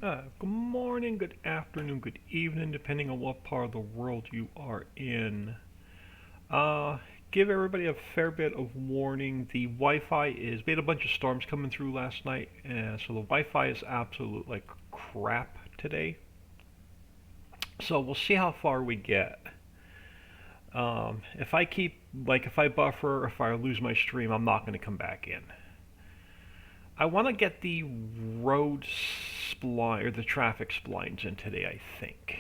Good morning, good afternoon, good evening, depending on what part of the world you are in. Uh, Give everybody a fair bit of warning. The Wi-Fi is, we had a bunch of storms coming through last night, and so the Wi-Fi is absolute like crap today. So we'll see how far we get. If I keep, like, if I buffer, if I lose my stream, I'm not going to come back in. I want to get the road spline, or the traffic splines in today, I think.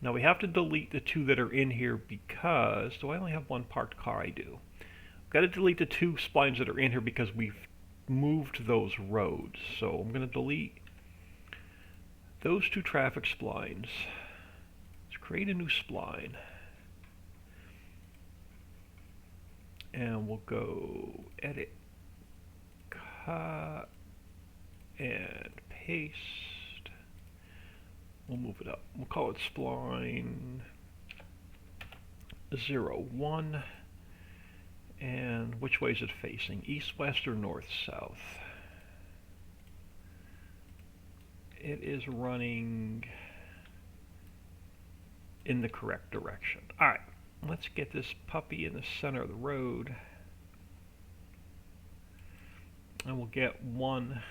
Now we have to delete the two that are in here because, do I only have one parked car? I do. I've got to delete the two splines that are in here because we've moved those roads. So I'm going to delete those two traffic splines. Let's create a new spline. And we'll go edit, cut, and paste. We'll move it up. We'll call it spline 01. And which way is it facing? East, west, or north, south? It is running in the correct direction. Alright, let's get this puppy in the center of the road. And we'll get one.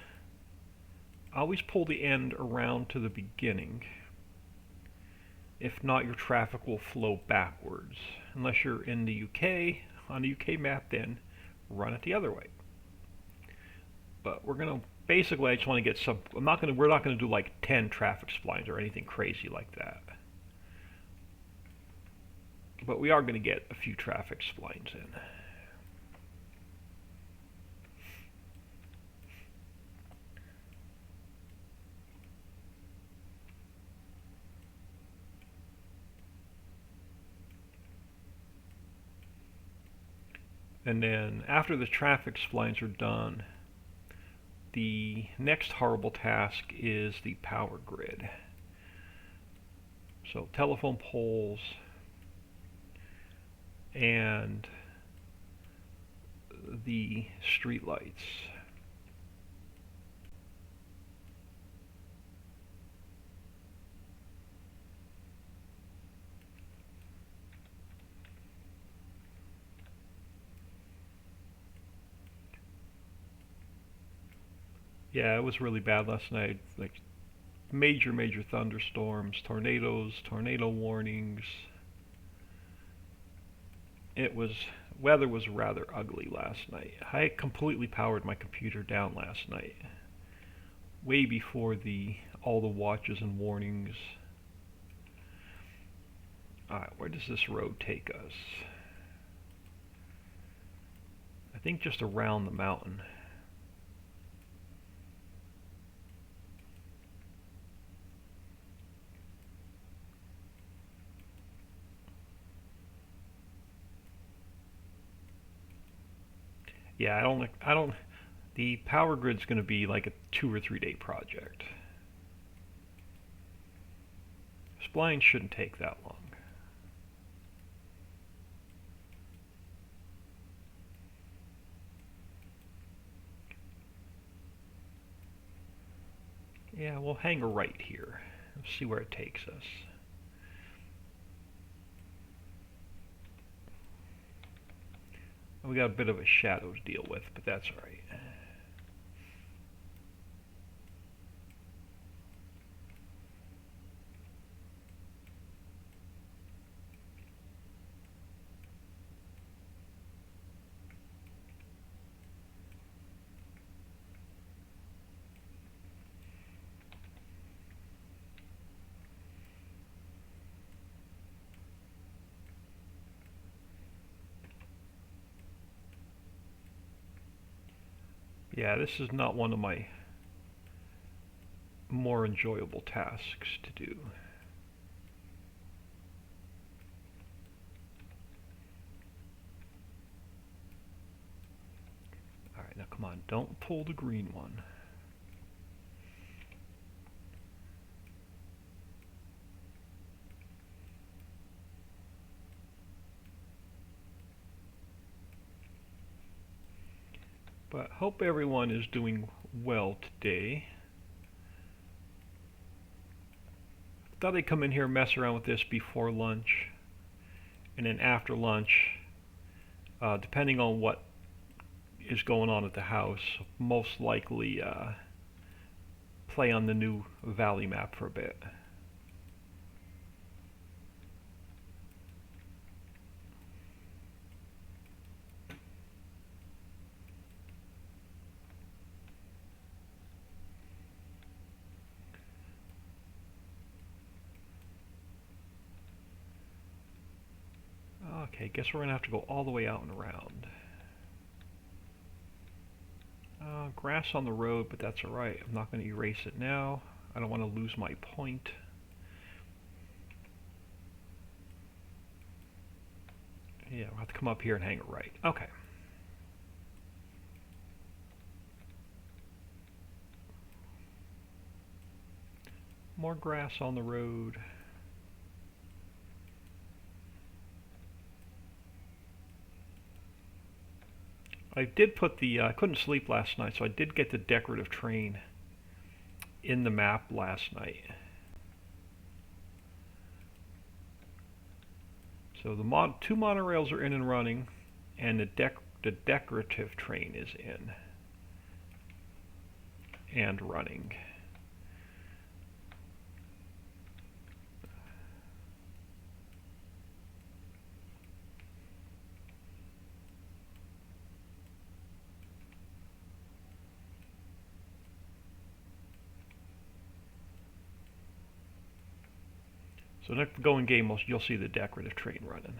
Always pull the end around to the beginning. If not, your traffic will flow backwards. Unless you're in the UK, on the UK map, then run it the other way. But we're gonna basically, I just want to get some. We're not gonna do like 10 traffic splines or anything crazy like that. But we are gonna get a few traffic splines in. And then after the traffic splines are done, the next horrible task is the power grid. So telephone poles and the street lights. Yeah, it was really bad last night. Like major thunderstorms, tornadoes, tornado warnings. It was Weather was rather ugly last night. I completely powered my computer down last night, way before the all the watches and warnings. Alright, where does this road take us? I think just around the mountain. Yeah, I don't, the power grid's going to be like a 2 or 3 day project. Splines shouldn't take that long. Yeah, we'll hang a right here. Let's see where it takes us. We got a bit of a shadow to deal with, but that's alright. Yeah, this is not one of my more enjoyable tasks to do. Alright, now come on, don't pull the green one. But hope everyone is doing well today. thought I'd come in here and mess around with this before lunch, and then after lunch, depending on what is going on at the house, most likely play on the new valley map for a bit. Okay, guess we're gonna have to go all the way out and around. Grass on the road, but that's alright. I'm not going to erase it now. I don't want to lose my point. Yeah, we'll have to come up here and hang it right. Okay. More grass on the road. I did put the, I couldn't sleep last night, so I did get the decorative train in the map last night. So the two monorails are in and running, and the decorative train is in and running. So next going game, you'll see the decorative train running.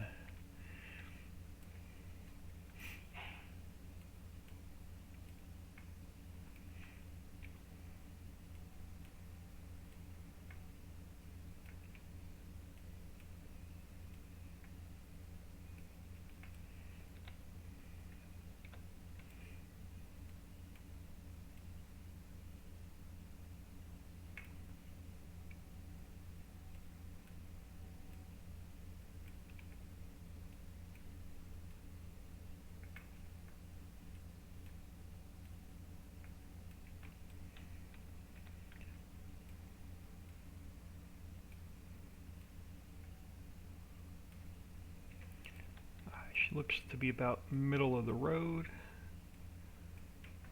She looks to be about middle of the road.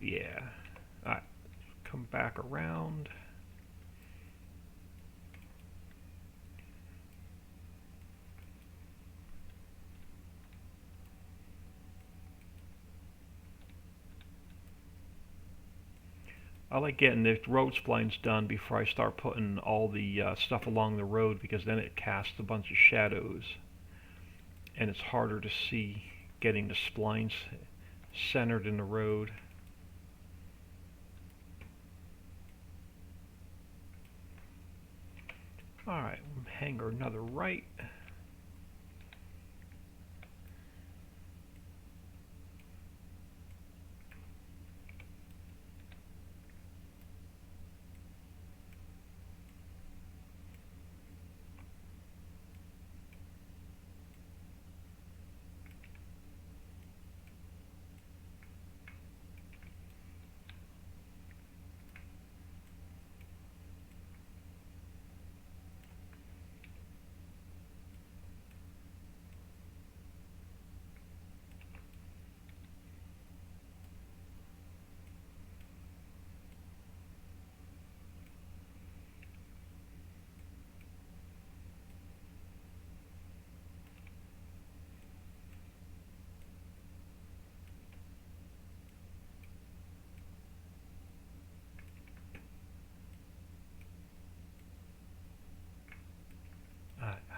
Yeah. Alright, come back around. I like getting the road splines done before I start putting all the stuff along the road, because then it casts a bunch of shadows and it's harder to see getting the splines centered in the road. Alright, hang another right.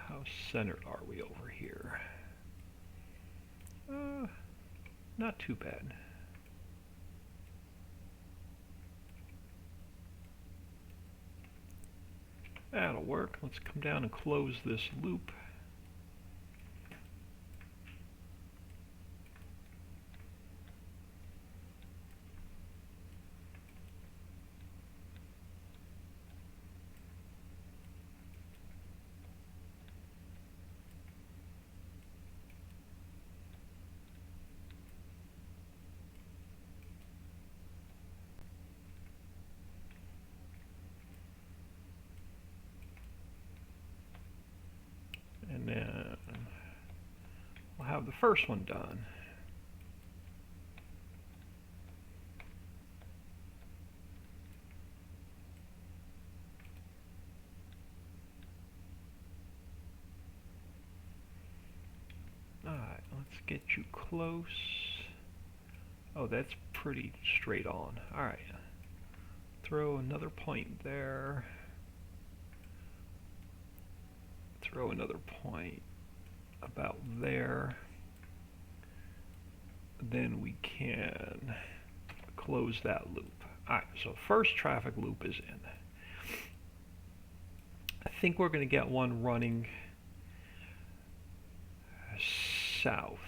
How centered are we over here? Not too bad. That'll work. Let's come down and close this loop. have the first one done. Alright, let's get you close. Oh, that's pretty straight on. Alright. Throw another point there. Throw another point about there. Then we can close that loop. Alright, so first traffic loop is in. I think we're going to get one running south.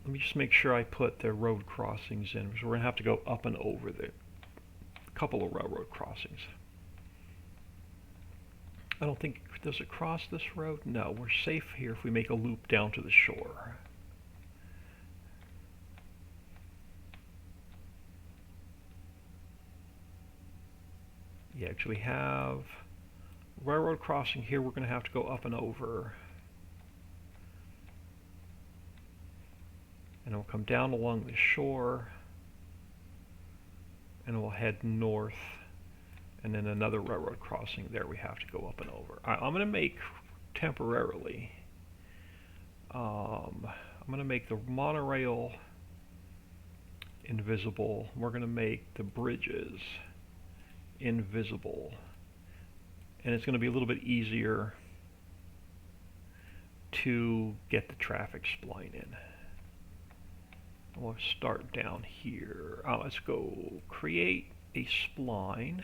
Let me just make sure I put the road crossings in, because we're going to have to go up and over the couple of railroad crossings. I don't think, does it cross this road? No, we're safe here if we make a loop down to the shore. Yeah, because we have railroad crossing here, we're going to have to go up and over. And we'll come down along the shore, and we'll head north, and then another railroad crossing there we have to go up and over. I'm going to make temporarily, I'm going to make the monorail invisible. We're going to make the bridges invisible, and it's going to be a little bit easier to get the traffic spline in. We'll start down here. Let's go create a spline.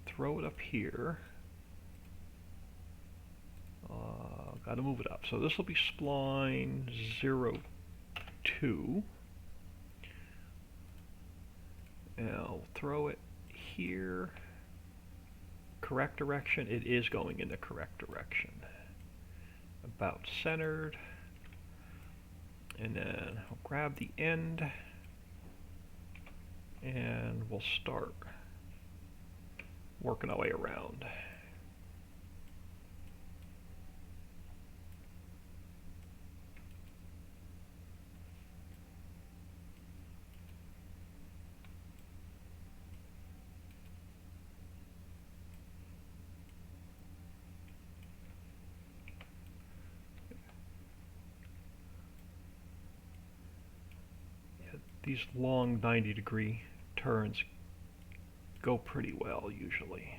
Throw it up here. Got to move it up. So this will be spline 02. And I'll throw it here. Correct direction. It is going in the correct direction. About centered. And then I'll grab the end, and we'll start working our way around. These long 90-degree turns go pretty well usually.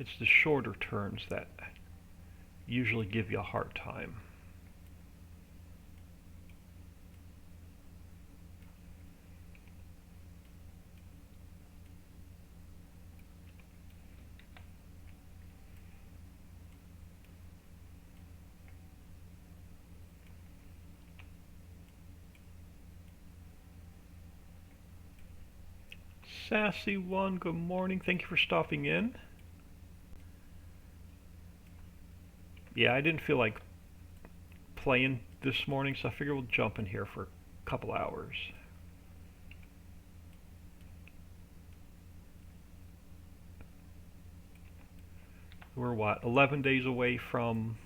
It's the shorter turns that usually give you a hard time. Sassy one, good morning. Thank you for stopping in. Yeah, I didn't feel like playing this morning, so I figured we'll jump in here for a couple hours. We're what, 11 days away from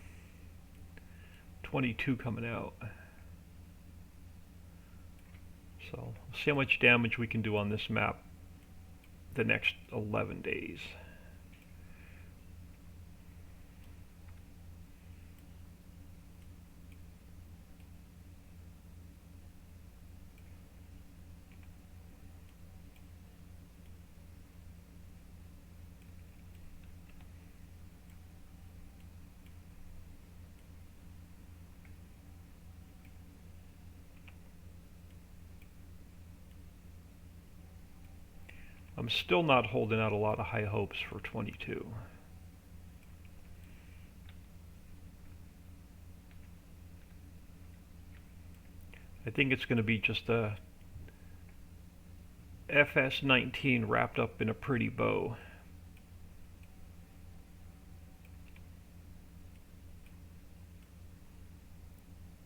22 coming out. So we'll see how much damage we can do on this map the next 11 days. I'm still not holding out a lot of high hopes for 22. I think it's going to be just a FS19 wrapped up in a pretty bow.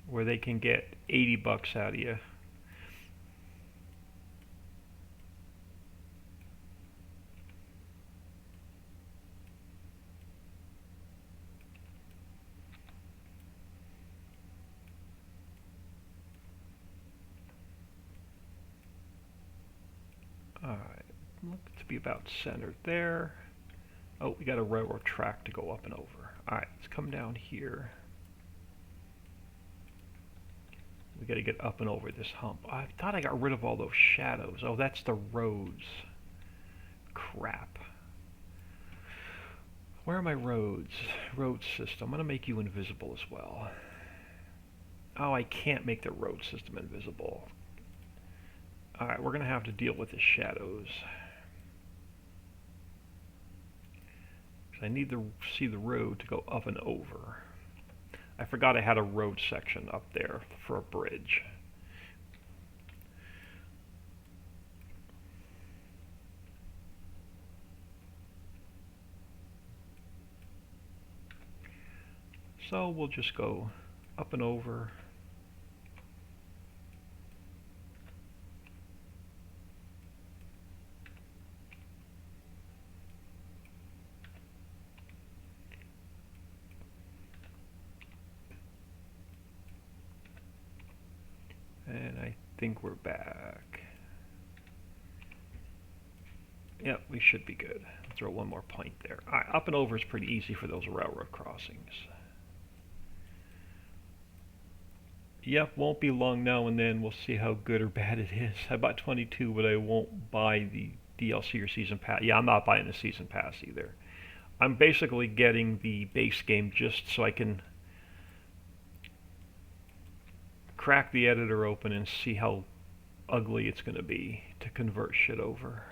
Where they can get 80 bucks out of you. Look to be about centered there. Oh, we got a railroad track to go up and over. Alright, let's come down here. We got to get up and over this hump. I thought I got rid of all those shadows. Oh, that's the roads. Crap. Where are my roads? Road system. I'm going to make you invisible as well. Oh, I can't make the road system invisible. Alright, we're going to have to deal with the shadows. I need to see the road to go up and over. I forgot I had a road section up there for a bridge. So we'll just go up and over. And I think we're back. Yep, we should be good. Throw one more point there. All right, up and over is pretty easy for those railroad crossings. Yep, won't be long now and then. We'll see how good or bad it is. I bought 22, but I won't buy the DLC or Season Pass. Yeah, I'm not buying the Season Pass either. I'm basically getting the base game just so I can crack the editor open and see how ugly it's going to be to convert shit over.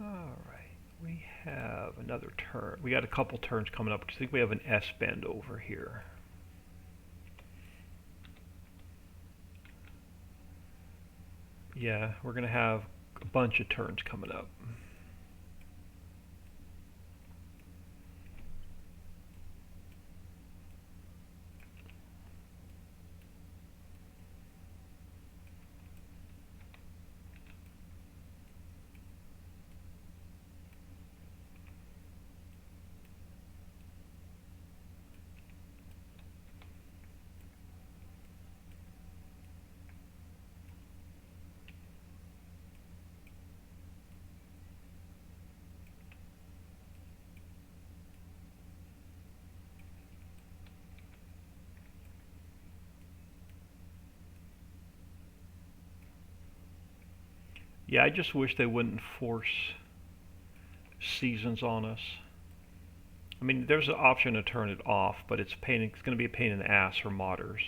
Alright, we have another turn. We got a couple turns coming up because I think we have an S-bend over here. Yeah, we're going to have a bunch of turns coming up. Yeah, I just wish they wouldn't force seasons on us. I mean, there's an option to turn it off, but it's going to be a pain in the ass for modders.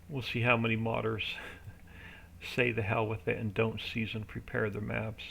We'll see how many modders say the hell with it and don't season prepare their maps.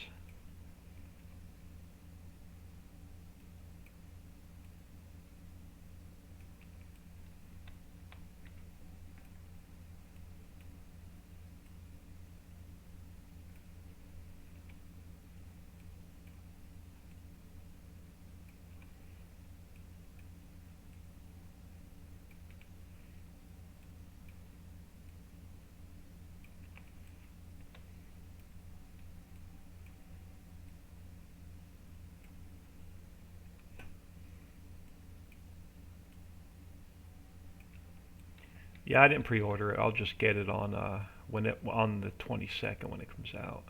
Yeah, I didn't pre-order it. I'll just get it on on the 22nd when it comes out.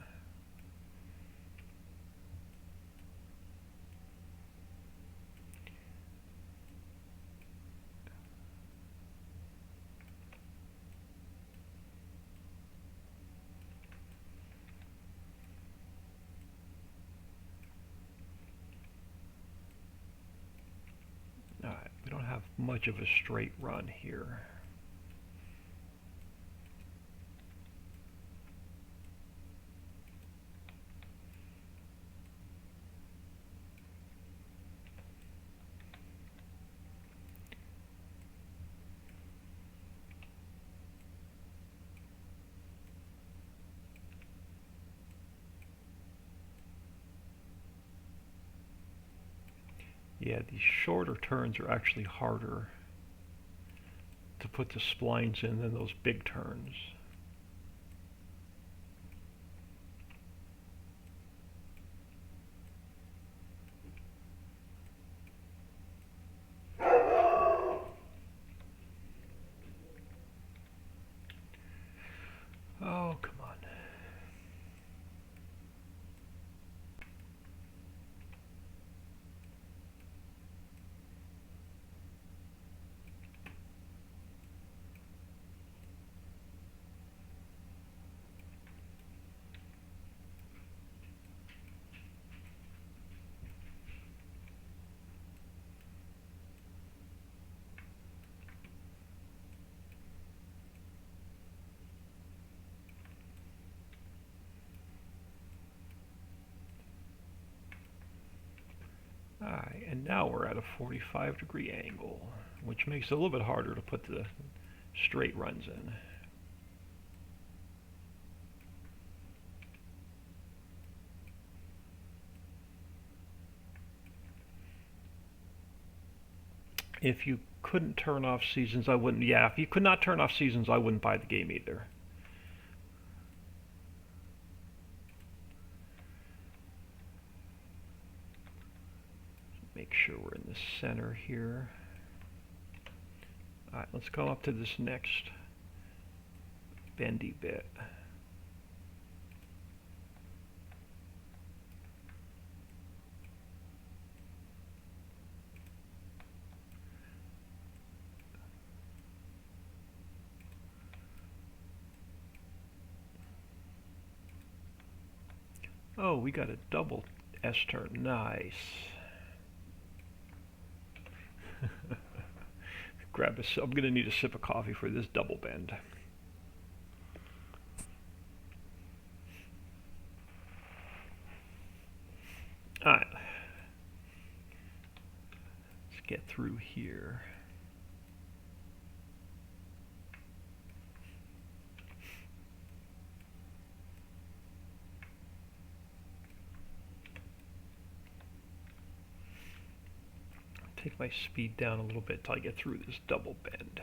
Alright, we don't have much of a straight run here. Yeah, these shorter turns are actually harder to put the splines in than those big turns. Oh, come on. Alright, and now we're at a 45-degree angle, which makes it a little bit harder to put the straight runs in. If you couldn't turn off seasons, I wouldn't. Yeah, if you could not turn off seasons, I wouldn't buy the game either. Make sure we're in the center here. Alright, let's go up to this next bendy bit. Oh, we got a double S-turn. Nice. Grab a. I'm gonna need a sip of coffee for this double bend. All right. Let's get through here. Take my speed down a little bit till I get through this double bend.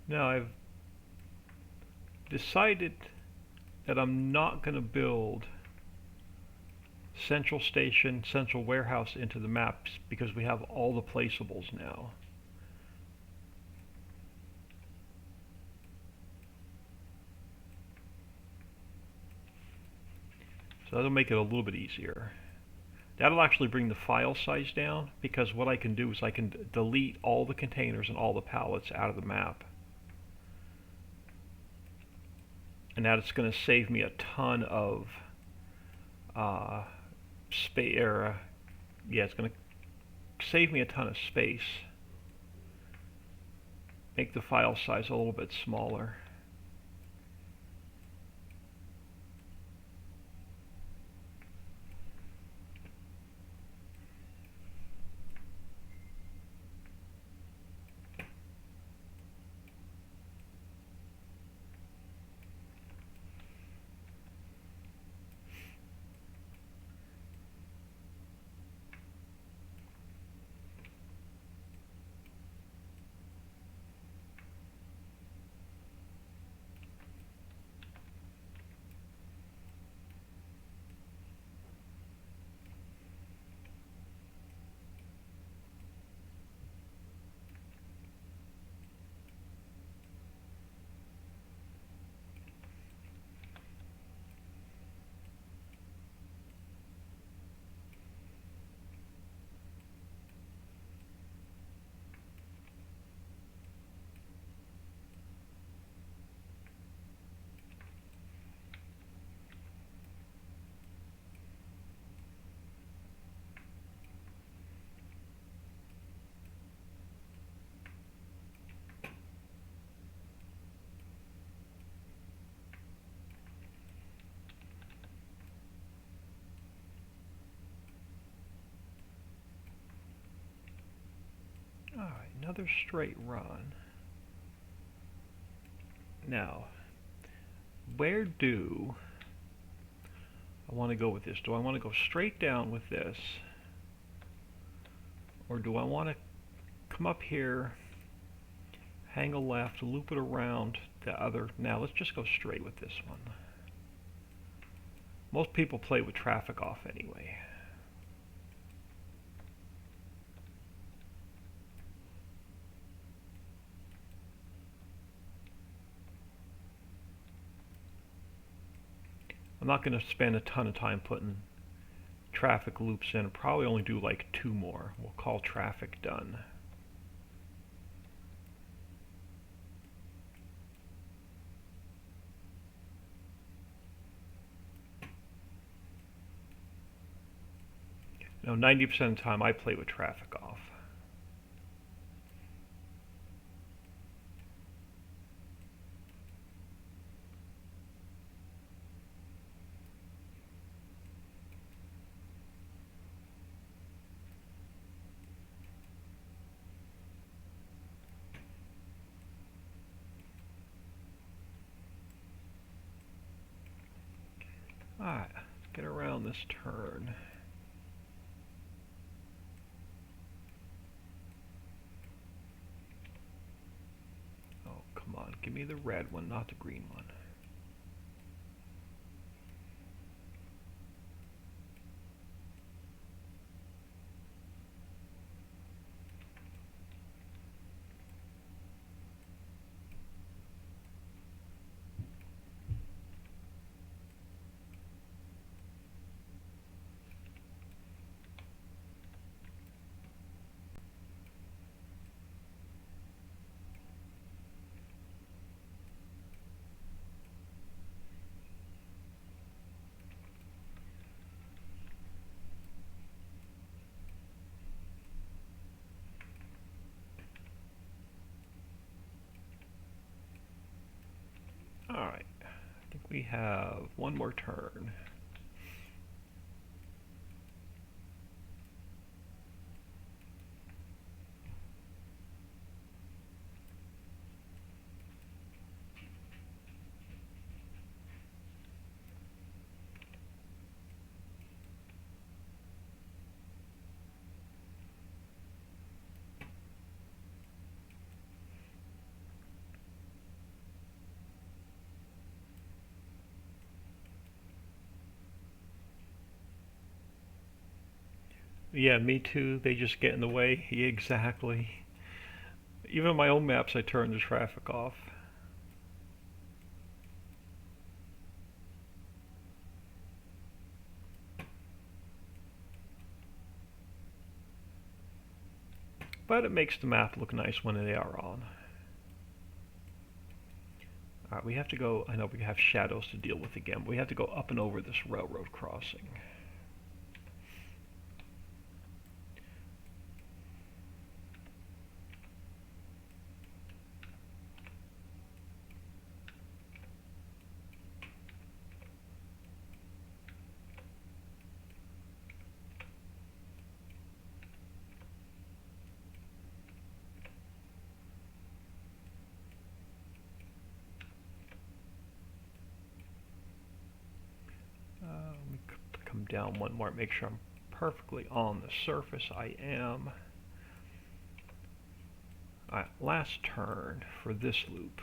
Now I've decided that I'm not going to build Central Station, Central Warehouse into the maps because we have all the placeables now. So that'll make it a little bit easier. That'll actually bring the file size down because what I can do is I can delete all the containers and all the pallets out of the map. And that's going to save me a ton of space. Yeah, it's going to save me a ton of space. Make the file size a little bit smaller. another straight run. Now, where do I want to go with this? Do I want to go straight down with this? Or do I want to come up here, hang a left, loop it around the other? Now let's just go straight with this one. Most people play with traffic off anyway. I'm not going to spend a ton of time putting traffic loops in. I'll probably only do like 2 more. We'll call traffic done. Now 90% of the time I play with traffic off. Alright, let's get around this turn. Oh, come on, give me the red one, not the green one. Alright, I think we have one more turn. Yeah, me too. They just get in the way. Yeah, exactly. Even on my own maps, I turn the traffic off. But it makes the map look nice when they are on. Alright, we have to go, I know we have shadows to deal with again, but we have to go up and over this railroad crossing. Let me come down one more, make sure I'm perfectly on the surface. I am. Alright, last turn for this loop.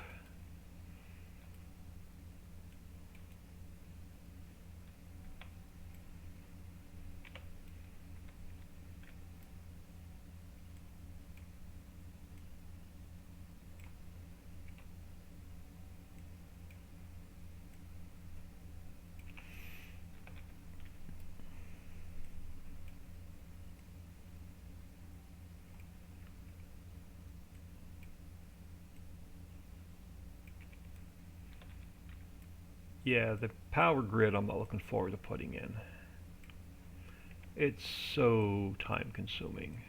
Yeah, the power grid I'm not looking forward to putting in. It's so time consuming.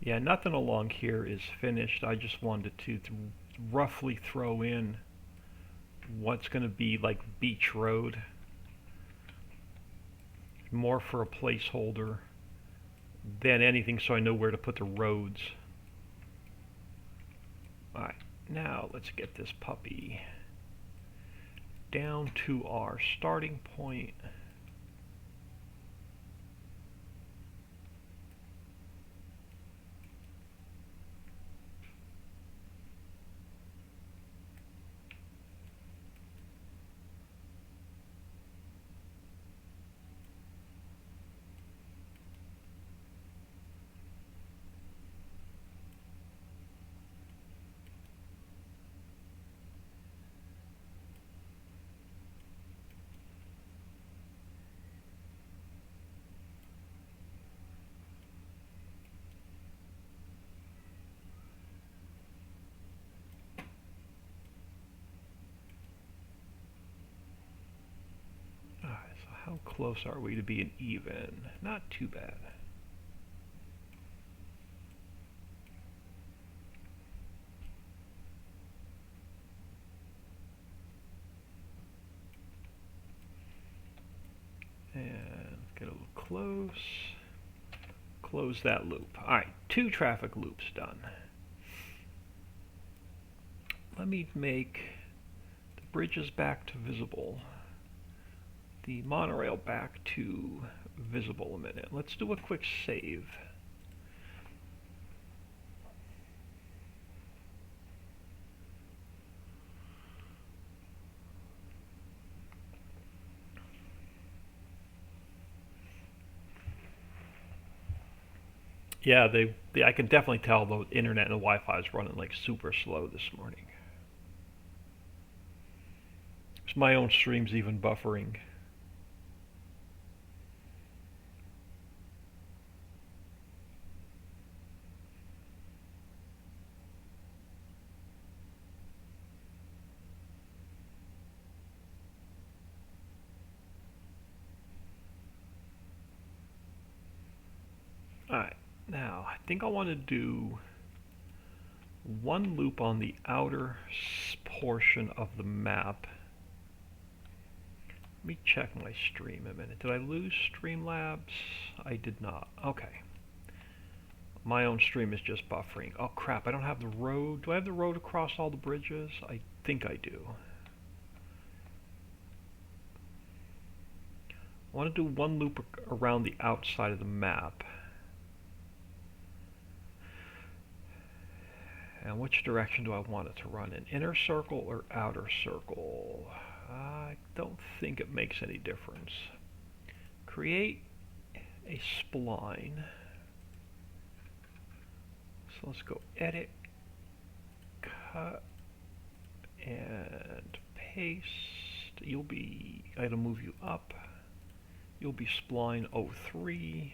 Yeah, nothing along here is finished. I just wanted to roughly throw in what's going to be like Beach Road, more for a placeholder than anything, so I know where to put the roads. Alright, now let's get this puppy down to our starting point. So how close are we to being even? Not too bad. And get a little close. Close that loop. Alright, 2 traffic loops done. Let me make the bridges back to visible. The monorail back to visible a minute. Let's do a quick save. Yeah, I can definitely tell the internet and the Wi-Fi is running like super slow this morning. My own stream's even buffering. Alright, now I think I want to do one loop on the outer portion of the map. Let me check my stream a minute. Did I lose Streamlabs? I did not. Okay. My own stream is just buffering. Oh crap, I don't have the road. Do I have the road across all the bridges? I think I do. I want to do one loop around the outside of the map. And which direction do I want it to run in? Inner circle or outer circle? I don't think it makes any difference. Create a spline. So let's go edit, cut, and paste. You'll be, I gotta move you up. You'll be spline 03.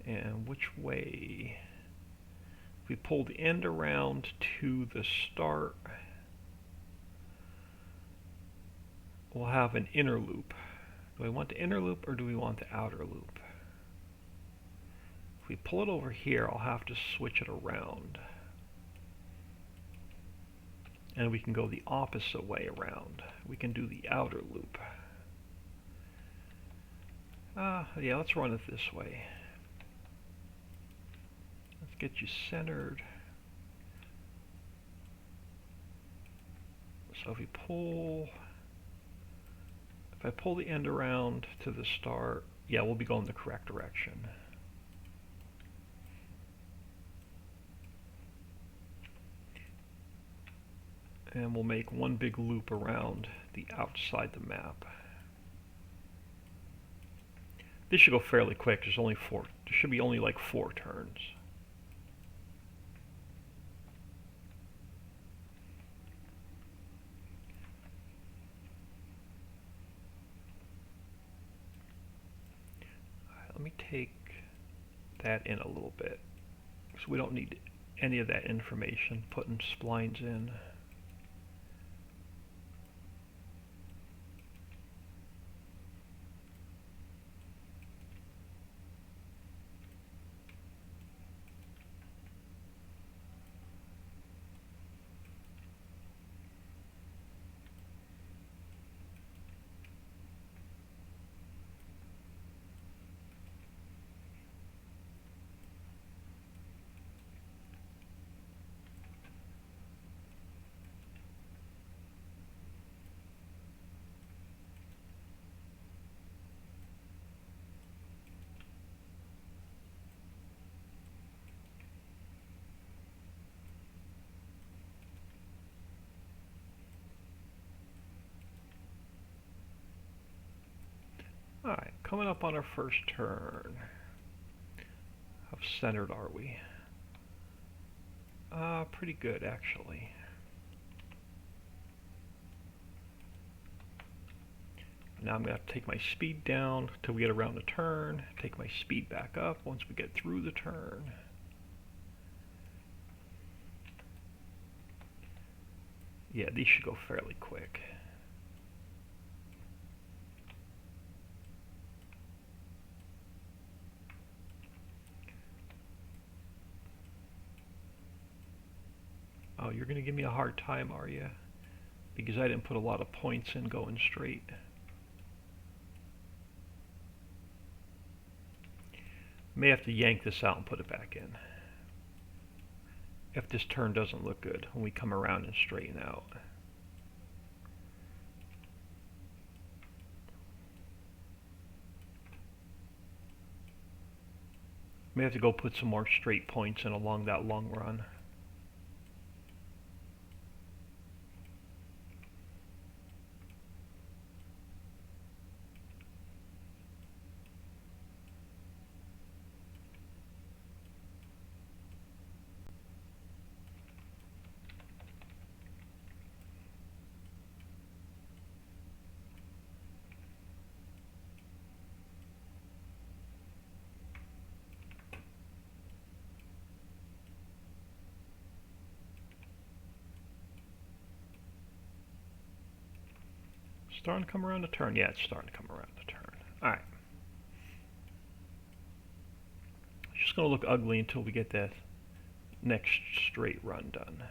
And which way? If we pull the end around to the start, we'll have an inner loop. Do we want the inner loop or do we want the outer loop? If we pull it over here, I'll have to switch it around. And we can go the opposite way around. We can do the outer loop. Yeah, let's run it this way. Let's get you centered. So if I pull the end around to the start, yeah, we'll be going the correct direction. And we'll make one big loop around the outside the map. This should go fairly quick. There should be only like 4 turns. Let me take that in a little bit, so we don't need any of that information putting splines in. coming up on our first turn. How centered are we? Pretty good actually. Now I'm going to take my speed down till we get around the turn, take my speed back up once we get through the turn. Yeah, these should go fairly quick. Oh, you're going to give me a hard time, are you? Because I didn't put a lot of points in going straight. May have to yank this out and put it back in. If this turn doesn't look good when we come around and straighten out. May have to go put some more straight points in along that long run. Starting to come around the turn. Yeah, it's starting to come around the turn. Alright. It's just going to look ugly until we get that next straight run done.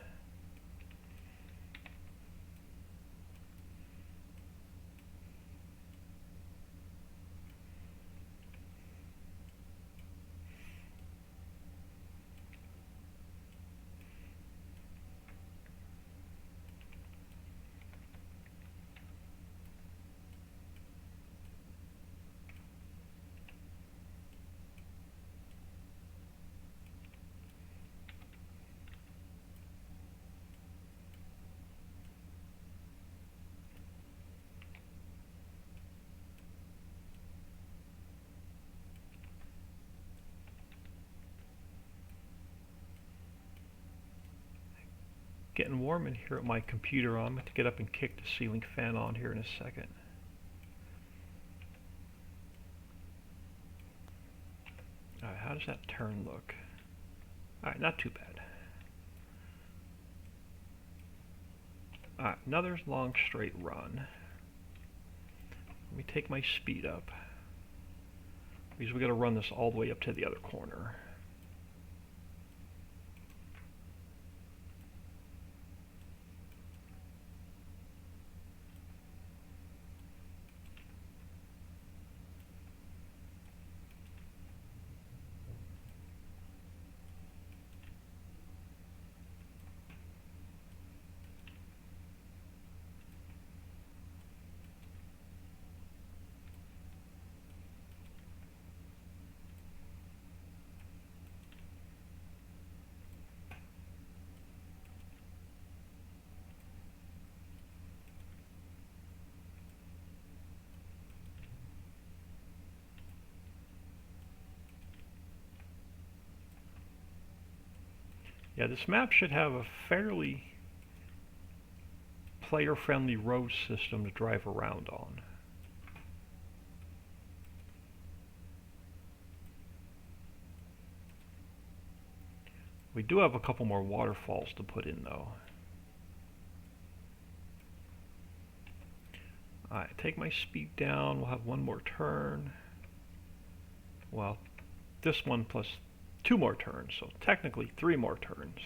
Getting warm in here at my computer. I'm going to get up and kick the ceiling fan on here in a second. Alright, how does that turn look? Alright, not too bad. Alright, another long straight run. Let me take my speed up, because we got to run this all the way up to the other corner. Yeah, this map should have a fairly player-friendly road system to drive around on. We do have a couple more waterfalls to put in though. Alright, take my speed down, we'll have one more turn. Well, this one plus 2 more turns, so technically 3 more turns.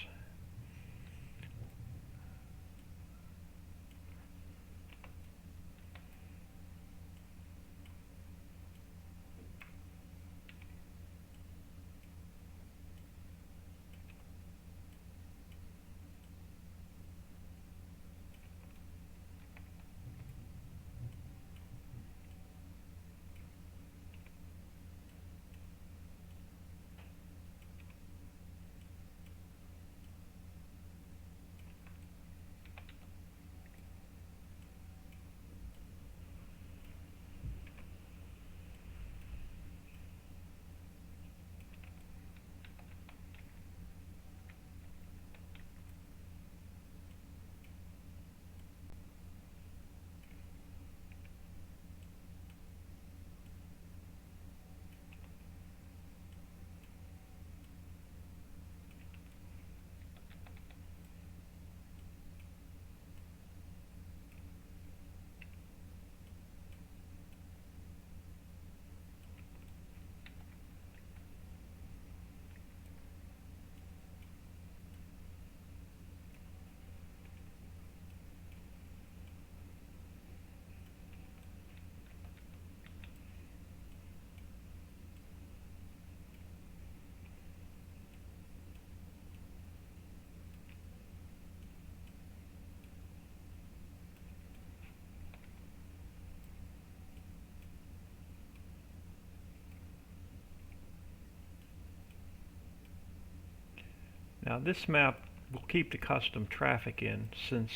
Now this map will keep the custom traffic in since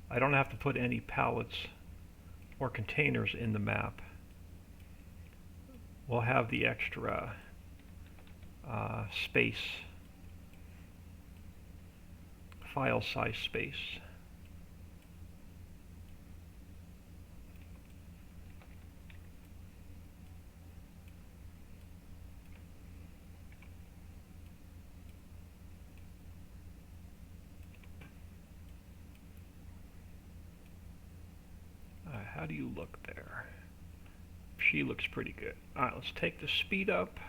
I don't have to put any pallets or containers in the map. We'll have the extra space, file size space. How do you look there? She looks pretty good. Alright, let's take the speed up.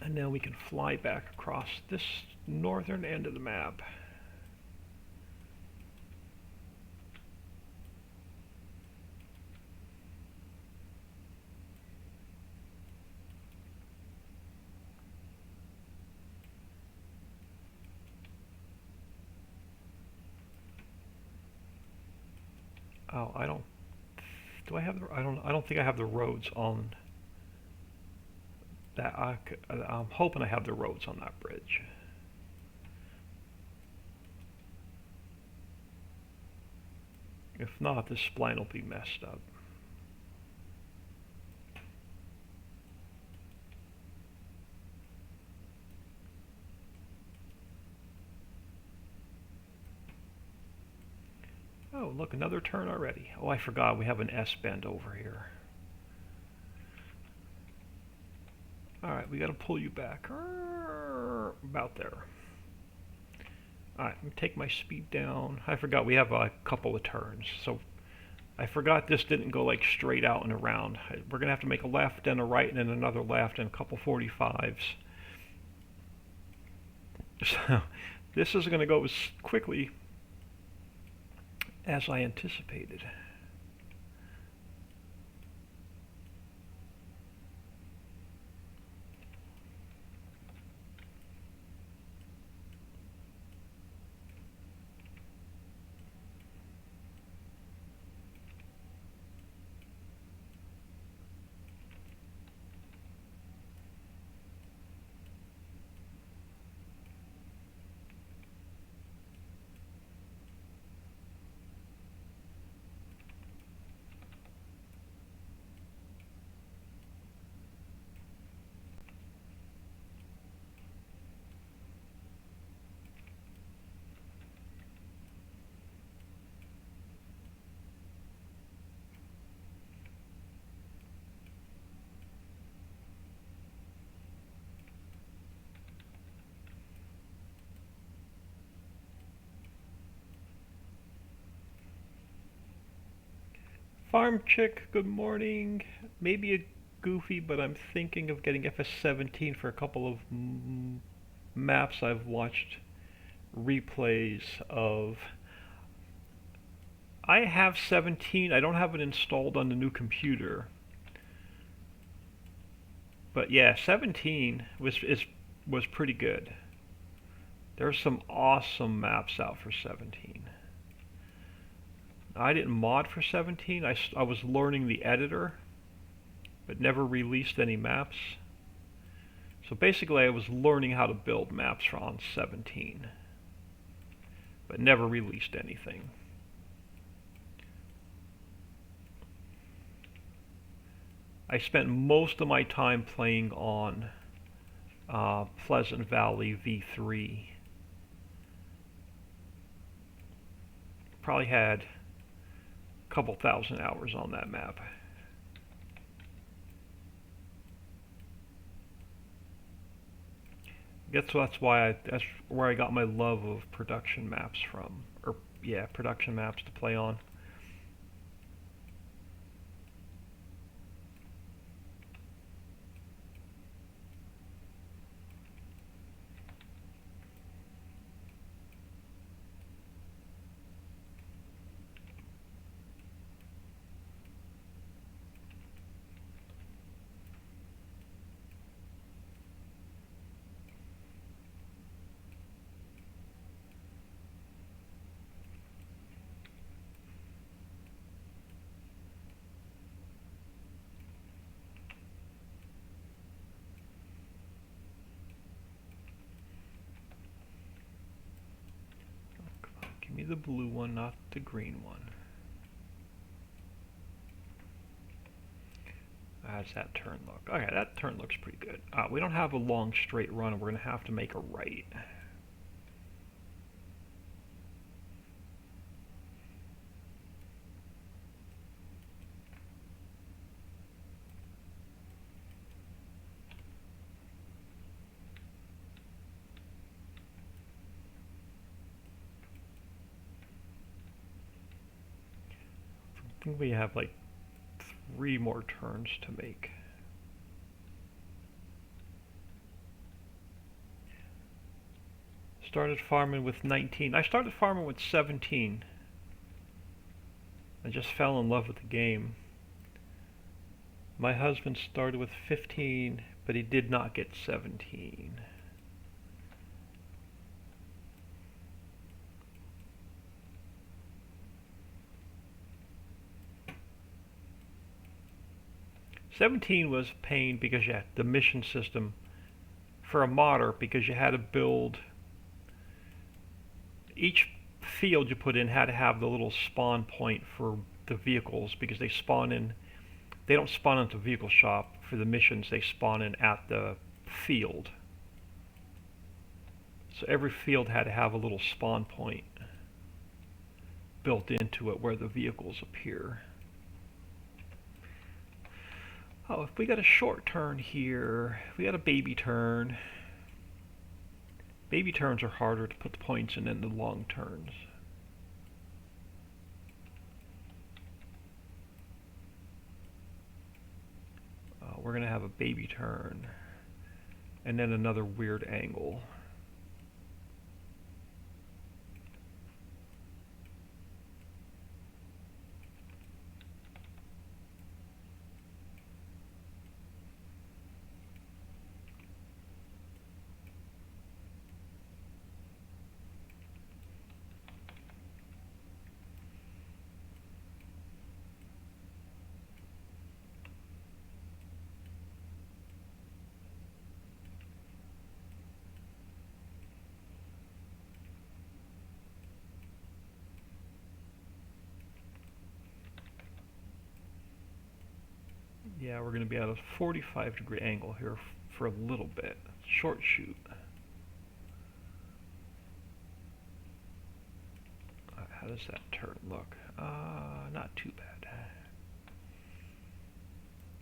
And then we can fly back across this northern end of the map. Oh, I don't. Do I have the? I don't think I have the roads on that. I'm hoping I have the roads on that bridge. If not, this spline will be messed up. Oh, look, another turn already. Oh, I forgot we have an S-bend over here. Alright, we gotta pull you back. About there. Alright, let me take my speed down. I forgot we have a couple of turns, so I forgot this didn't go like straight out and around. We're gonna have to make a left and a right and then another left and a couple 45s. So this is gonna go as quickly as I anticipated. Farm Chick, good morning. Maybe a goofy, but I'm thinking of getting FS17 for a couple of maps I've watched replays of. I have 17. I don't have it installed on the new computer. But yeah, 17 was pretty good. There's some awesome maps out for 17. I didn't mod for 17. I was learning the editor, but never released any maps. So basically I was learning how to build maps on 17, but never released anything. I spent most of my time playing on Pleasant Valley V3. Probably had couple thousand hours on that map. That's why that's where I got my love of production maps from, or yeah, production maps to play on. the blue one, not the green one. How does that turn look? Okay, that turn looks pretty good. We don't have a long straight run. We're going to have to make a right. I think we have like 3 more turns to make. Started farming with 19. I started farming with 17. I just fell in love with the game. My husband started with 15, but he did not get 17. '17 was pain because you had the mission system for a modder, because you had to build each field you put in had to have the little spawn point for the vehicles, because they spawn in, they don't spawn into the vehicle shop for the missions, they spawn in at the field. So every field had to have a little spawn point built into it where the vehicles appear. Oh, if we got a short turn here, if we got a baby turn. Baby turns are harder to put the points in than the long turns. We're going to have a baby turn and then another weird angle. Yeah, we're going to be at a 45-degree angle here for a little bit. Short shoot. How does that turn look? Not too bad.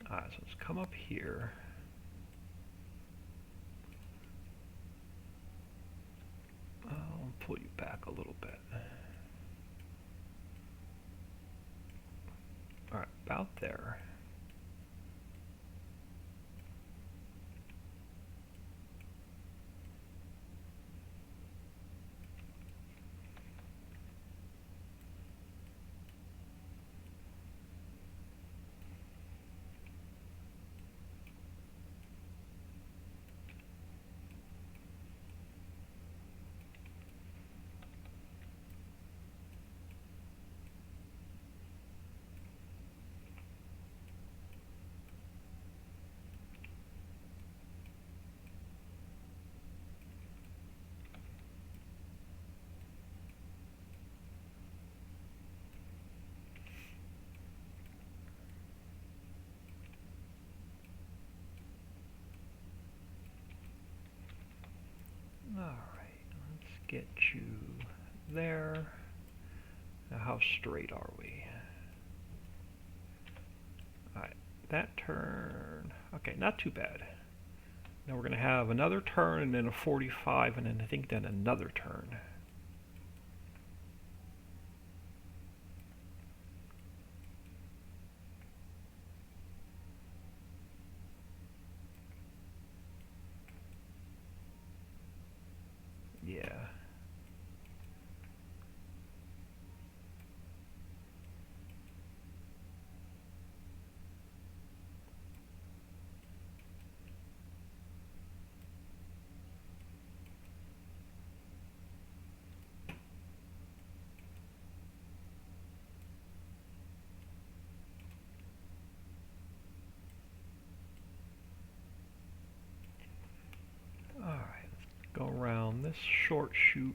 So let's come up here. I'll pull you back a little bit. Alright, about there. Alright, let's get you there. Now how straight are we? Alright, that turn, okay, not too bad. Now we're going to have another turn and then a 45 and then I think then another turn. Yeah. Alright, let's go around this short shoot.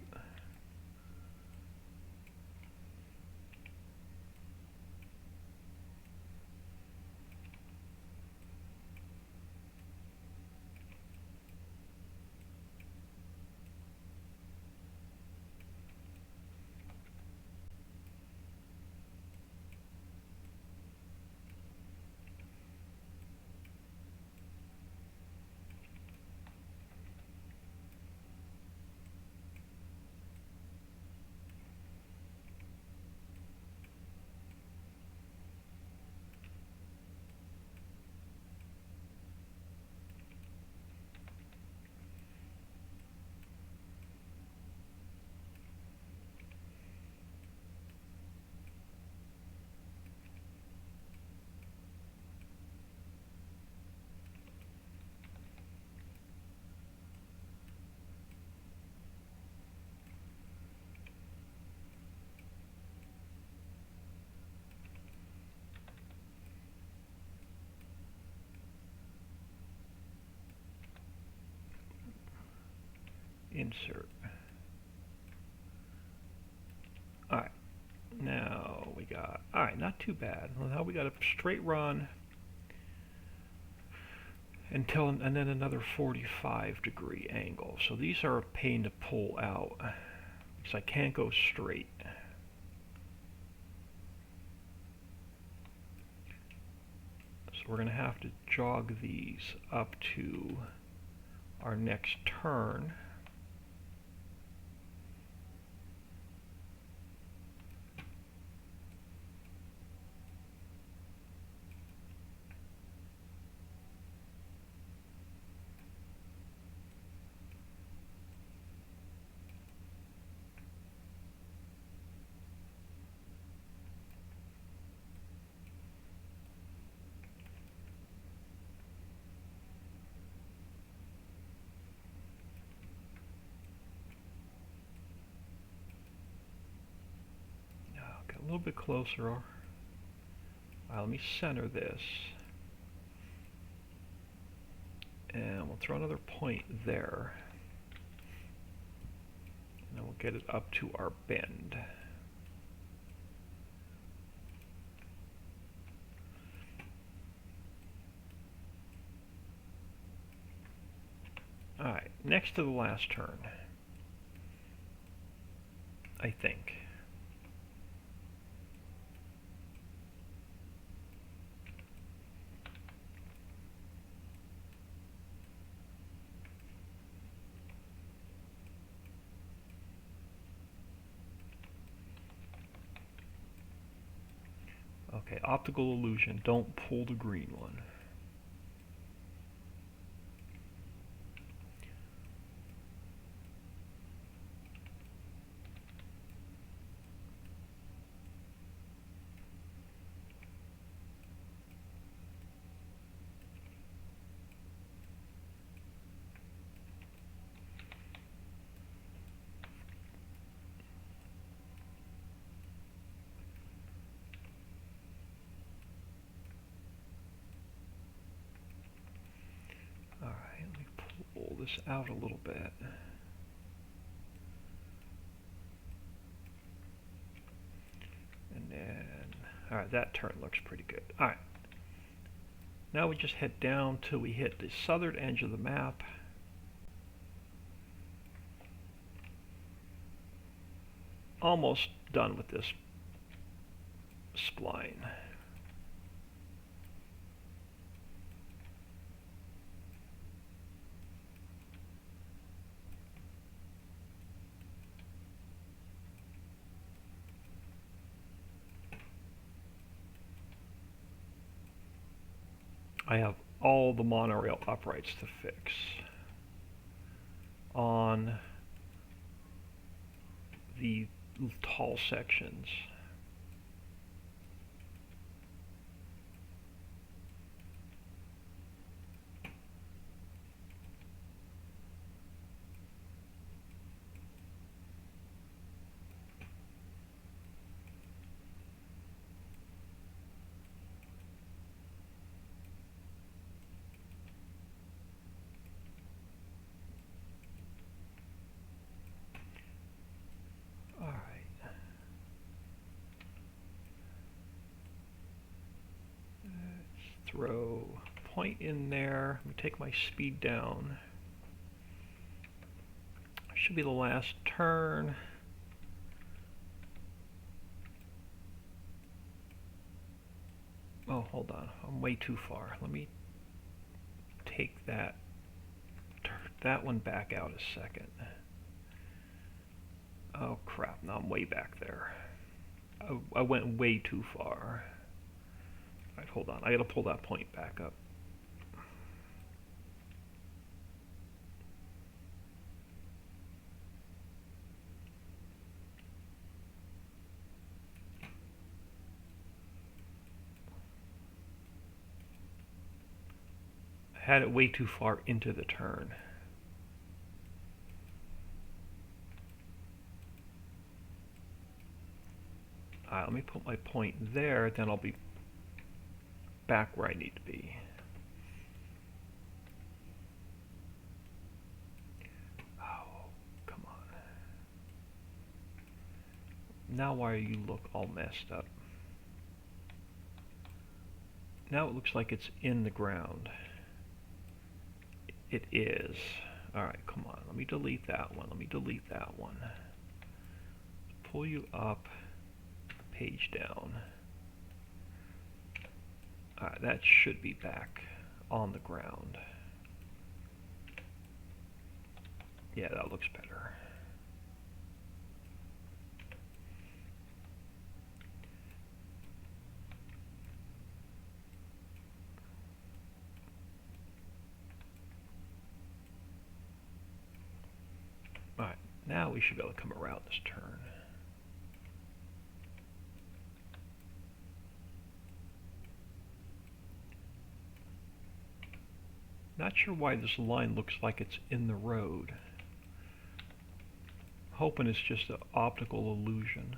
insert. Alright, now we got, alright, not too bad. Well, now we got a straight run until, and then another 45-degree angle. So these are a pain to pull out because I can't go straight. So we're going to have to jog these up to our next turn. Get a little bit closer. Let me center this. And we'll throw another point there. And then we'll get it up to our bend. Alright, next to the last turn, I think. Okay, optical illusion, don't pull the green one. Alright, let me pull this out a little bit. And then, alright, that turn looks pretty good. Alright, now we just head down till we hit the southern edge of the map. Almost done with this spline. I have all the monorail uprights to fix on the tall sections. Throw a point in there. Let me take my speed down. Should be the last turn. Oh, hold on. I'm way too far. Let me take that one back out a second. Oh crap, now I'm way back there. I went way too far. Alright, hold on. I gotta pull that point back up. I had it way too far into the turn. Alright, let me put my point there, then I'll be back where I need to be. Oh, Now why you look all messed up? Now it looks like it's in the ground. It is. Alright, come on. Let me delete that one. Let me delete that one. Pull you up, page down. Alright, that should be back on the ground. Yeah, that looks better. Alright, now we should be able to come around this turn. Not sure why this line looks like it's in the road. Hoping it's just an optical illusion.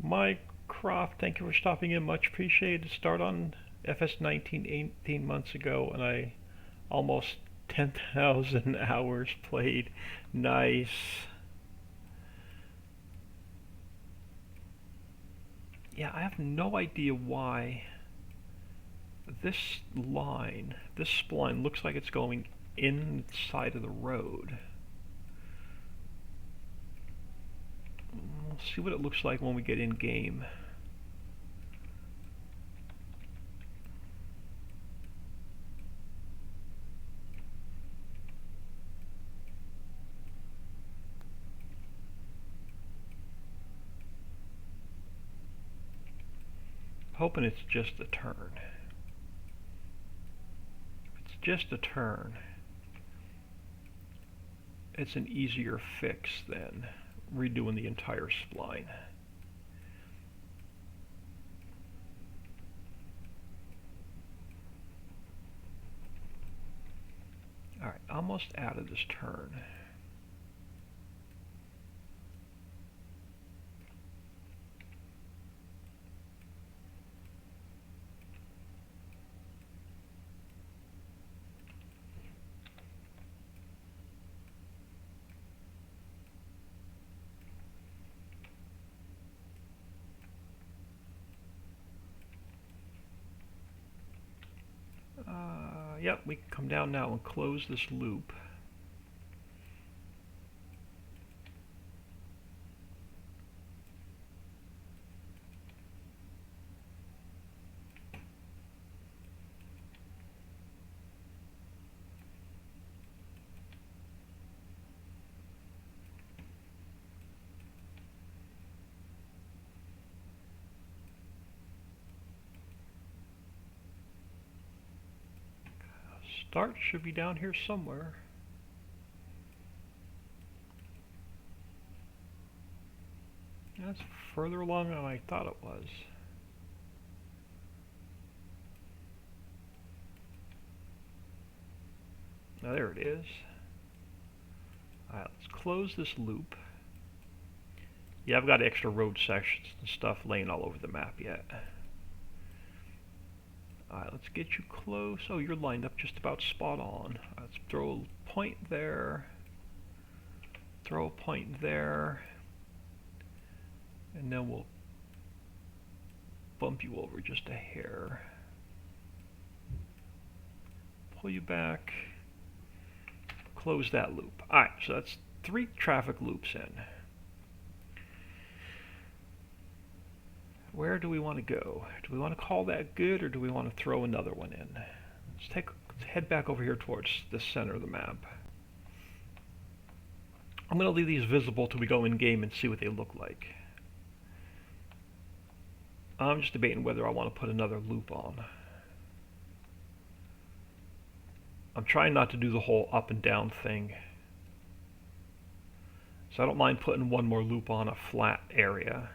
Mike Croft, thank you for stopping in. Much appreciated. Start on FS19 18 months ago, and I almost 10,000 hours played. Nice. Yeah, I have no idea why this line, this spline, looks like it's going inside of the road. We'll see what it looks like when we get in game. Hoping it's just a turn. If it's just a turn, it's an easier fix than redoing the entire spline. Alright, almost out of this turn. Yep, we can come down now and close this loop. Start should be down here somewhere. That's further along than I thought it was. Now there it is. Alright, let's close this loop. Yeah, I've got extra road sections and stuff laying all over the map yet. Alright, let's get you close. Oh, you're lined up just about spot on. Let's throw a point there. Throw a point there. And then we'll bump you over just a hair. pull you back, close that loop. Alright, so that's 3 traffic loops in. Where do we want to go? Do we want to call that good, or do we want to throw another one in? Let's head back over here towards the center of the map. I'm going to leave these visible till we go in game and see what they look like. I'm just debating whether I want to put another loop on. I'm trying not to do the whole up and down thing. So I don't mind putting one more loop on a flat area.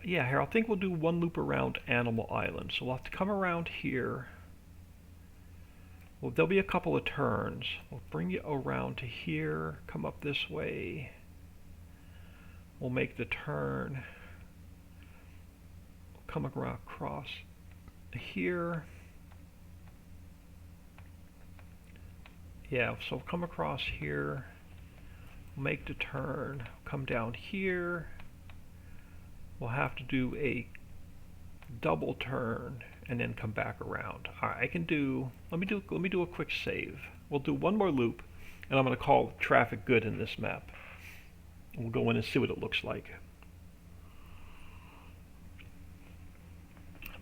Yeah, here, I think we'll do one loop around Animal Island. So we'll have to come around here. Well, there'll be a couple of turns. We'll bring you around to here, come up this way. We'll make the turn. We'll come across here. Yeah, so we'll come across here, make the turn, come down here. We'll have to do a double turn and then come back around. All right, let me do a quick save. We'll do one more loop, and I'm going to call traffic good in this map. We'll go in and see what it looks like.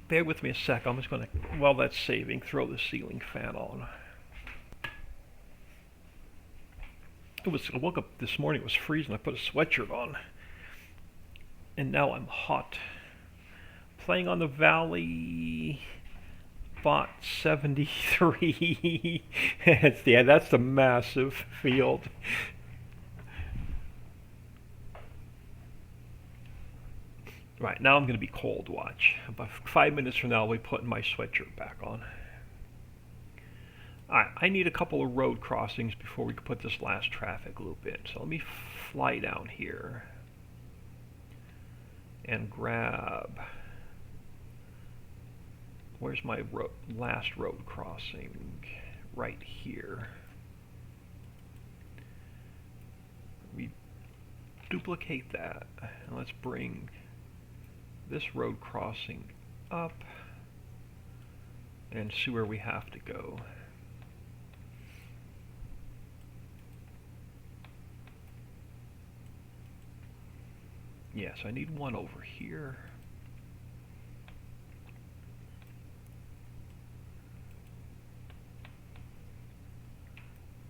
Bear with me a sec. I'm just going to, while that's saving, throw the ceiling fan on. I woke up this morning, it was freezing. I put a sweatshirt on, and now I'm hot. Playing on the Valley Bot 73. Yeah, that's the massive field. Right, now I'm going to be cold watch. About 5 minutes from now, I'll be putting my sweatshirt back on. Alright, I need a couple of road crossings before we can put this last traffic loop in. So let me fly down here and grab... Where's my last road crossing? Right here. We duplicate that, and let's bring this road crossing up and see where we have to go. Yes, I need one over here.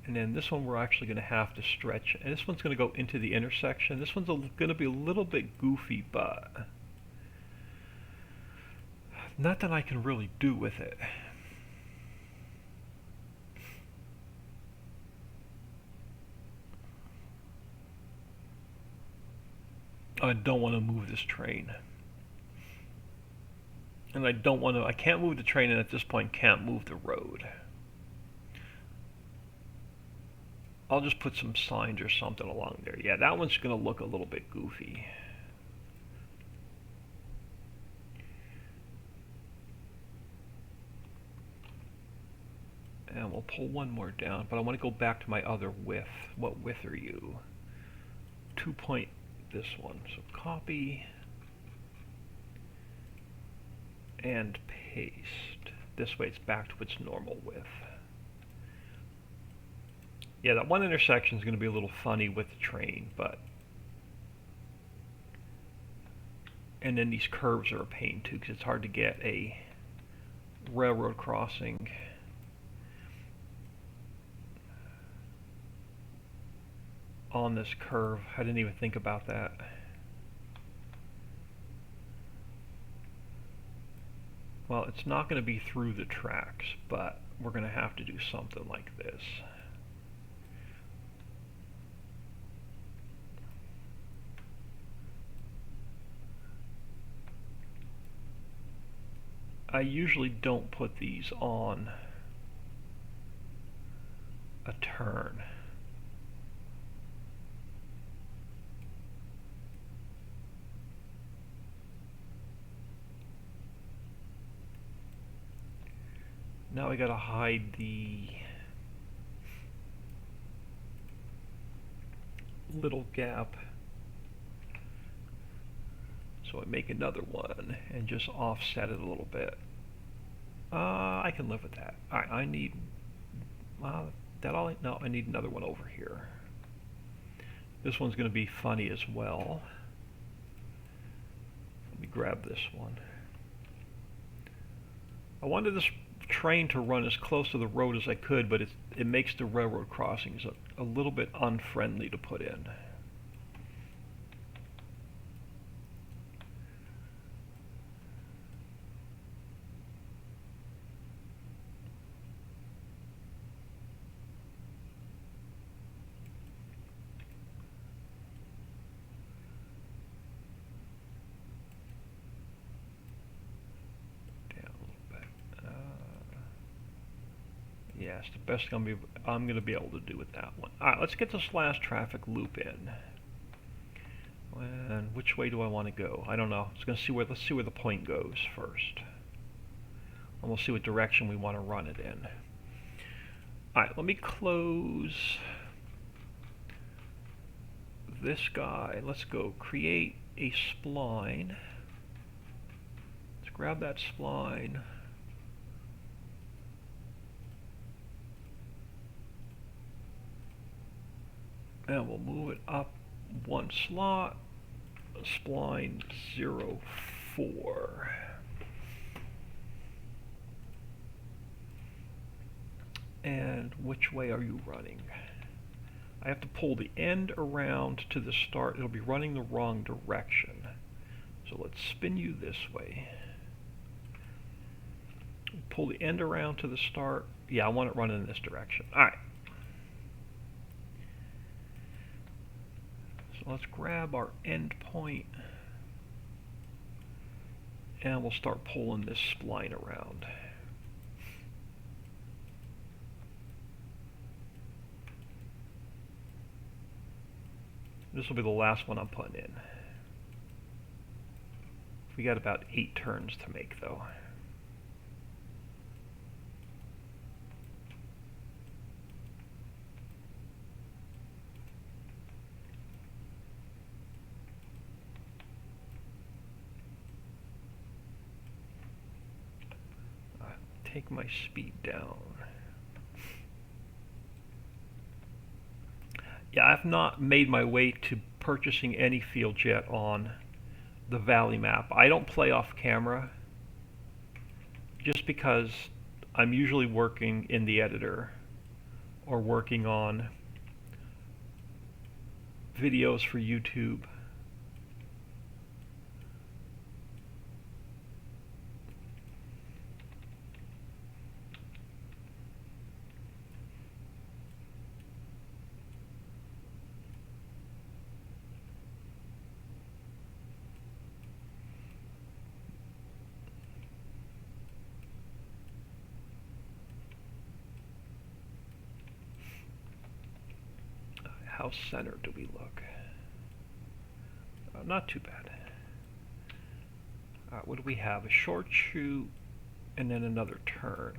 And then this one we're actually going to have to stretch. And this one's going to go into the intersection. This one's going to be a little bit goofy, but not that I can really do with it. I don't want to move this train. And I can't move the train, and at this point can't move the road. I'll just put some signs or something along there. Yeah, that one's going to look a little bit goofy. And we'll pull one more down, but I want to go back to my other width. What width are you? 2 point this one. So copy and paste. This way it's back to its normal width. Yeah, that one intersection is going to be a little funny with the train, but... And then these curves are a pain too, because it's hard to get a railroad crossing on this curve. I didn't even think about that. Well, it's not going to be through the tracks, but we're going to have to do something like this. I usually don't put these on a turn. Now I gotta hide the little gap. So I make another one and just offset it a little bit. I can live with that. Alright, I need... that all I... No, I need another one over here. This one's going to be funny as well. Let me grab this one. I wanted this train to run as close to the road as I could, but it makes the railroad crossings a little bit unfriendly to put in. Yeah, it's the best I'm going to be able to do with that one. Alright, let's get this last traffic loop in. And which way do I want to go? I don't know. Let's see where the point goes first. And we'll see what direction we want to run it in. Alright, let me close this guy. Let's go create a spline. Let's grab that spline. And we'll move it up one slot, spline 04. And which way are you running? I have to pull the end around to the start. It'll be running the wrong direction. So let's spin you this way. Pull the end around to the start. Yeah, I want it running in this direction. Alright. Let's grab our end point and we'll start pulling this spline around. This will be the last one I'm putting in. We got about 8 turns to make though. Take my speed down. Yeah, I've not made my way to purchasing any fields yet on the Valley map. I don't play off camera just because I'm usually working in the editor or working on videos for YouTube. How centered do we look? Not too bad. What do we have? A short shoot and then another turn.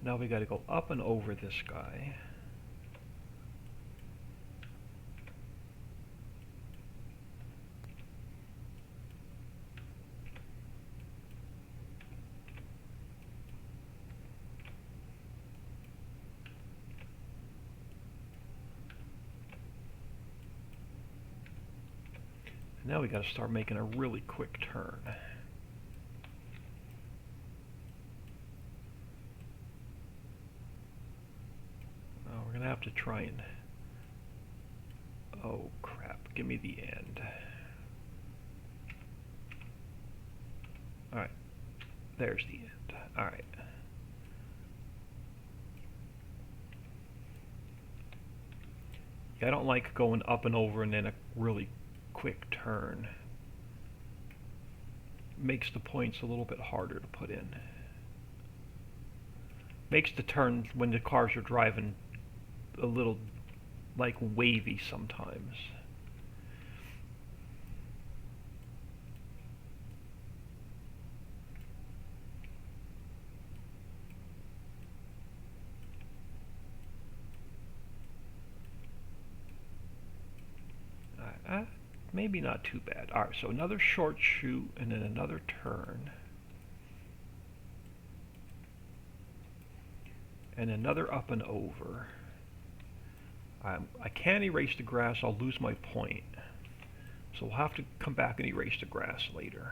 Now we got to go up and over this guy. Now we got to start making a really quick turn. We're going to have to try and... Oh crap, give me the end. Alright, there's the end. Alright. Yeah, I don't like going up and over and then a really quick turn. Makes the points a little bit harder to put in. Makes the turn when the cars are driving a little like wavy sometimes. Maybe not too bad. Alright, so another short shoot and then another turn. And another up and over. I can't erase the grass, I'll lose my point. So we'll have to come back and erase the grass later.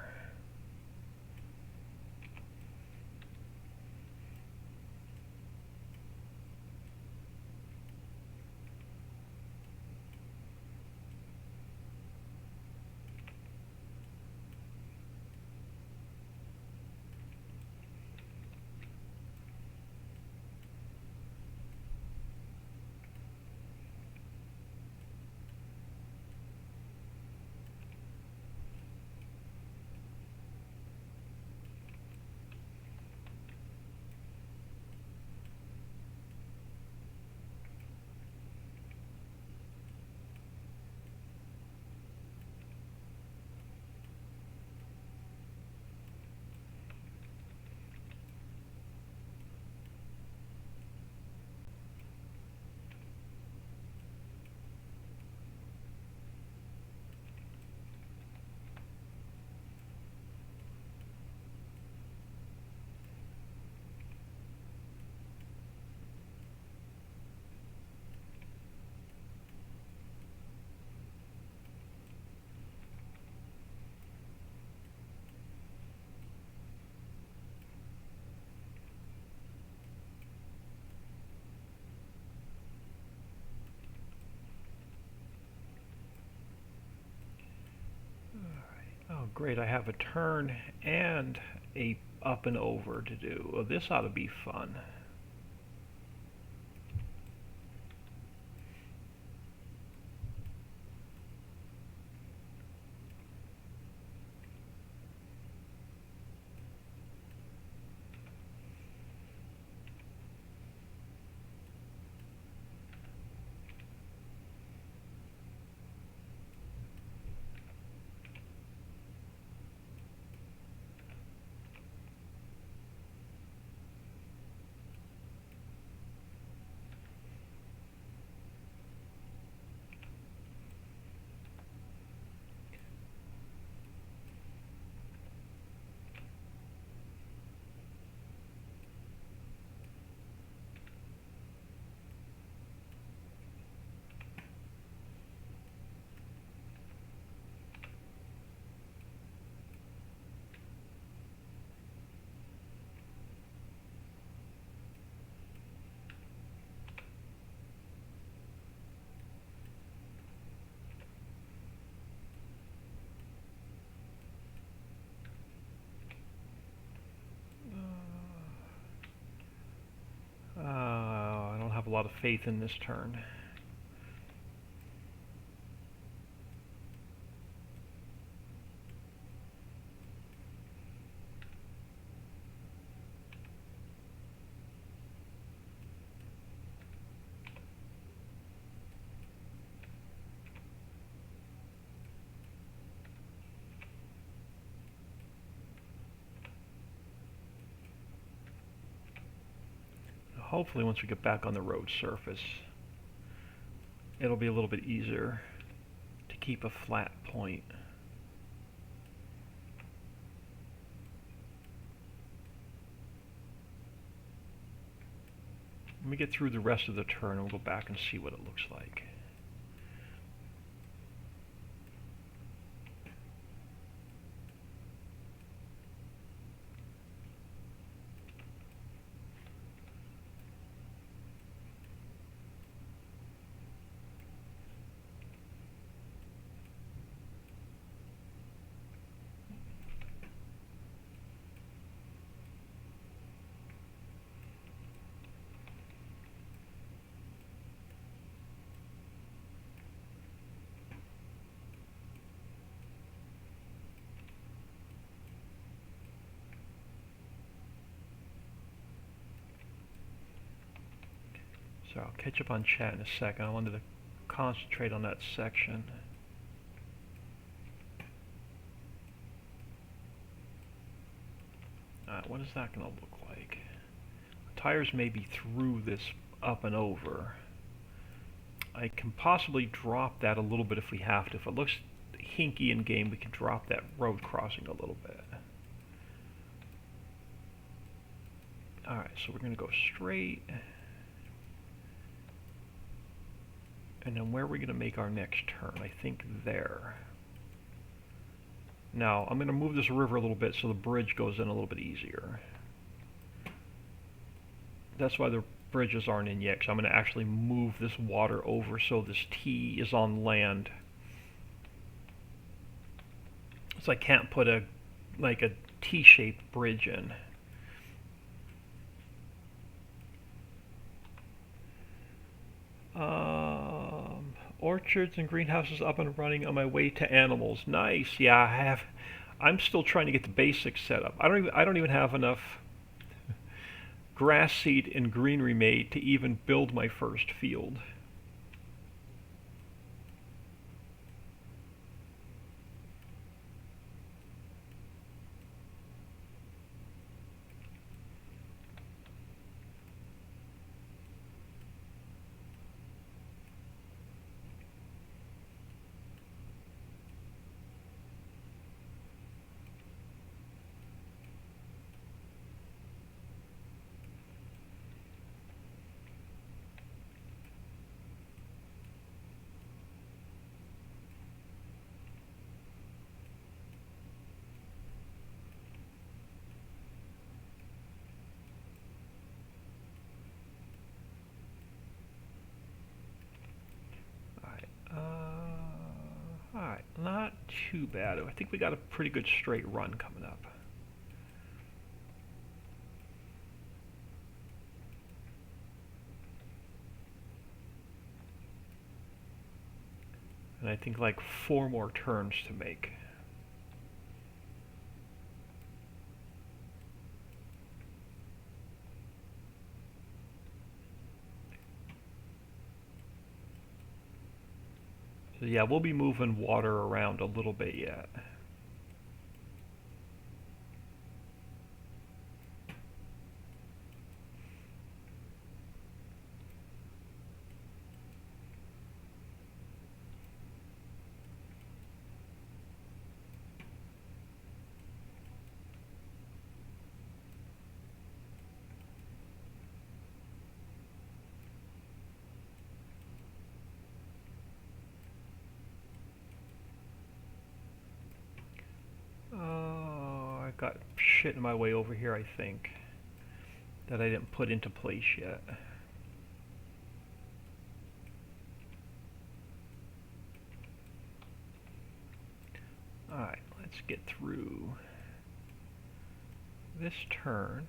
Oh great, I have a turn and a up and over to do. Well, this ought to be fun. I don't have a lot of faith in this turn. Hopefully once we get back on the road surface, it'll be a little bit easier to keep a flat point. Let me get through the rest of the turn and we'll go back and see what it looks like. So I'll catch up on chat in a second. I wanted to concentrate on that section. What is that going to look like? Tires may be through this up and over. I can possibly drop that a little bit if we have to. If it looks hinky in game, we can drop that road crossing a little bit. Alright, so we're going to go straight. And then where are we going to make our next turn? I think there. Now, I'm going to move this river a little bit so the bridge goes in a little bit easier. That's why the bridges aren't in yet, because I'm going to actually move this water over so this T is on land. So I can't put a T-shaped bridge in. Orchards and greenhouses up and running on my way to animals. Nice. Yeah, I'm still trying to get the basics set up. I don't even have enough grass seed and greenery made to even build my first field. Alright, not too bad. I think we got a pretty good straight run coming up. And I think like 4 more turns to make. So yeah, we'll be moving water around a little bit yet. I got shit in my way over here, I think, that I didn't put into place yet. Alright, let's get through this turn.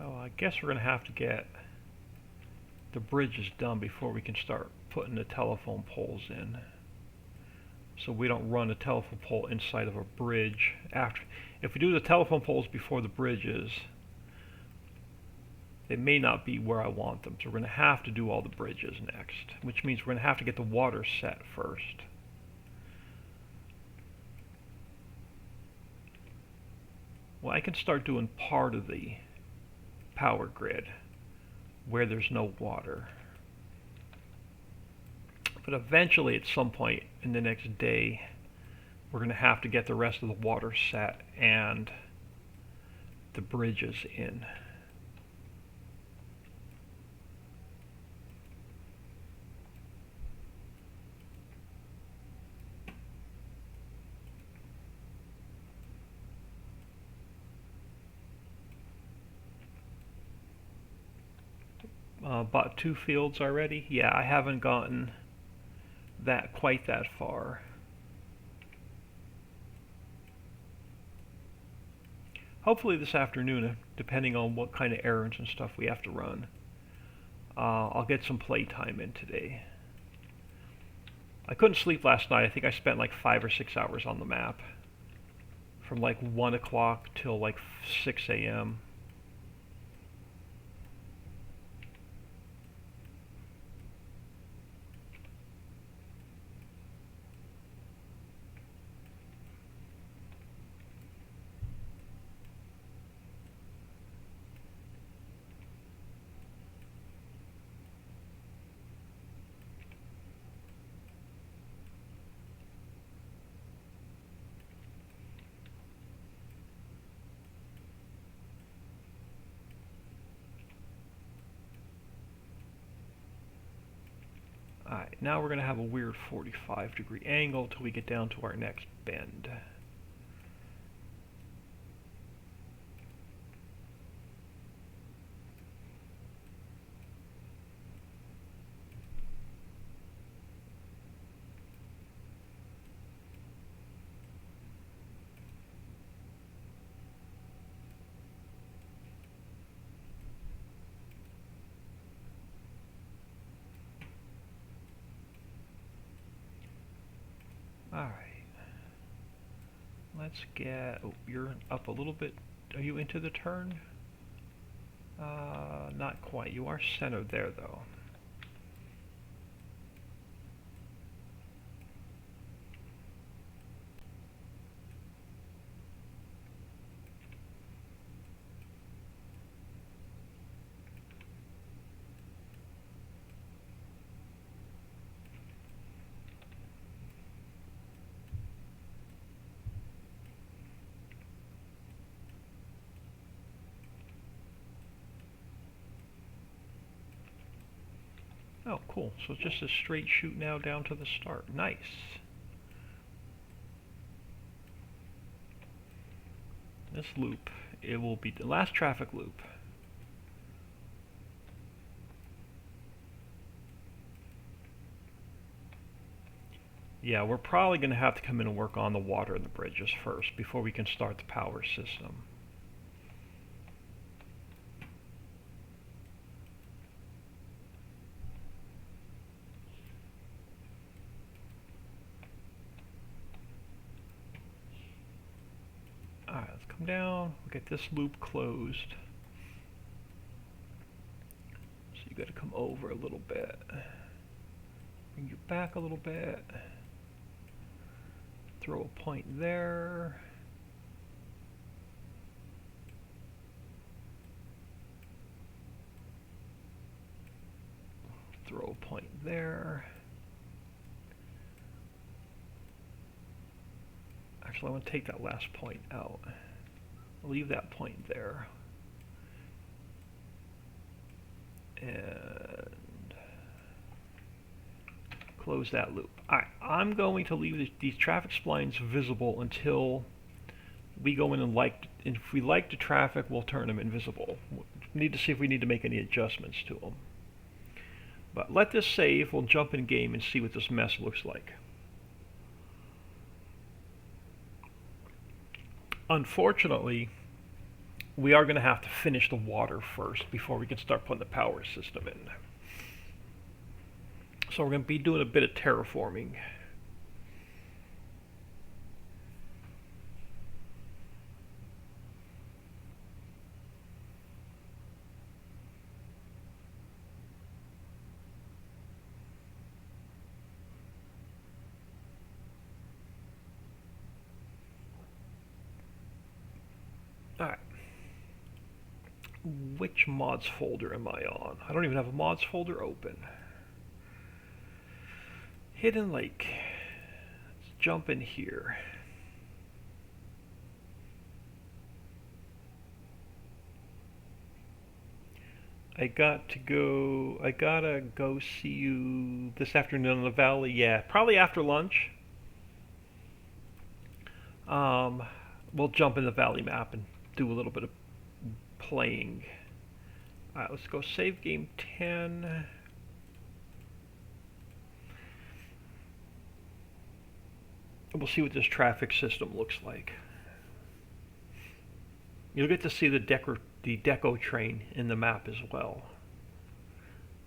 Oh, I guess we're going to have to get the bridges done before we can start putting the telephone poles in. so we don't run a telephone pole inside of a bridge. If we do the telephone poles before the bridges, they may not be where I want them, so we're going to have to do all the bridges next, which means we're going to have to get the water set first. Well, I can start doing part of the power grid where there's no water. But eventually, at some point in the next day, we're going to have to get the rest of the water set and the bridges in. Bought 2 fields already. Yeah, I haven't gotten quite that far. Hopefully this afternoon, depending on what kind of errands and stuff we have to run, I'll get some playtime in today. I couldn't sleep last night. I think I spent like 5 or 6 hours on the map, from like 1 o'clock till like 6 a.m. Alright, now we're going to have a weird 45-degree angle till we get down to our next bend. Alright, let's get, oh, you're up a little bit. Are you into the turn? Not quite. You are centered there though. Oh, cool. So it's just a straight shoot now down to the start. Nice. This loop, it will be the last traffic loop. Yeah, we're probably going to have to come in and work on the water and the bridges first before we can start the power system. Alright, let's come down, we'll get this loop closed. So you got to come over a little bit. Bring you back a little bit. Throw a point there. Throw a point there. Actually, I want to take that last point out. Leave that point there. And close that loop. Alright, I'm going to leave these traffic splines visible until we go in and if we like the traffic, we'll turn them invisible. We need to see if we need to make any adjustments to them. But let this save, we'll jump in game and see what this mess looks like. Unfortunately, we are going to have to finish the water first before we can start putting the power system in. So we're going to be doing a bit of terraforming. Which mods folder am I on? I don't even have a mods folder open. Hidden Lake. Let's jump in here. I gotta go see you this afternoon in the valley. Yeah, probably after lunch. Um, we'll jump in the valley map and do a little bit of playing. Alright, let's go save game 10. And we'll see what this traffic system looks like. You'll get to see the deco train in the map as well.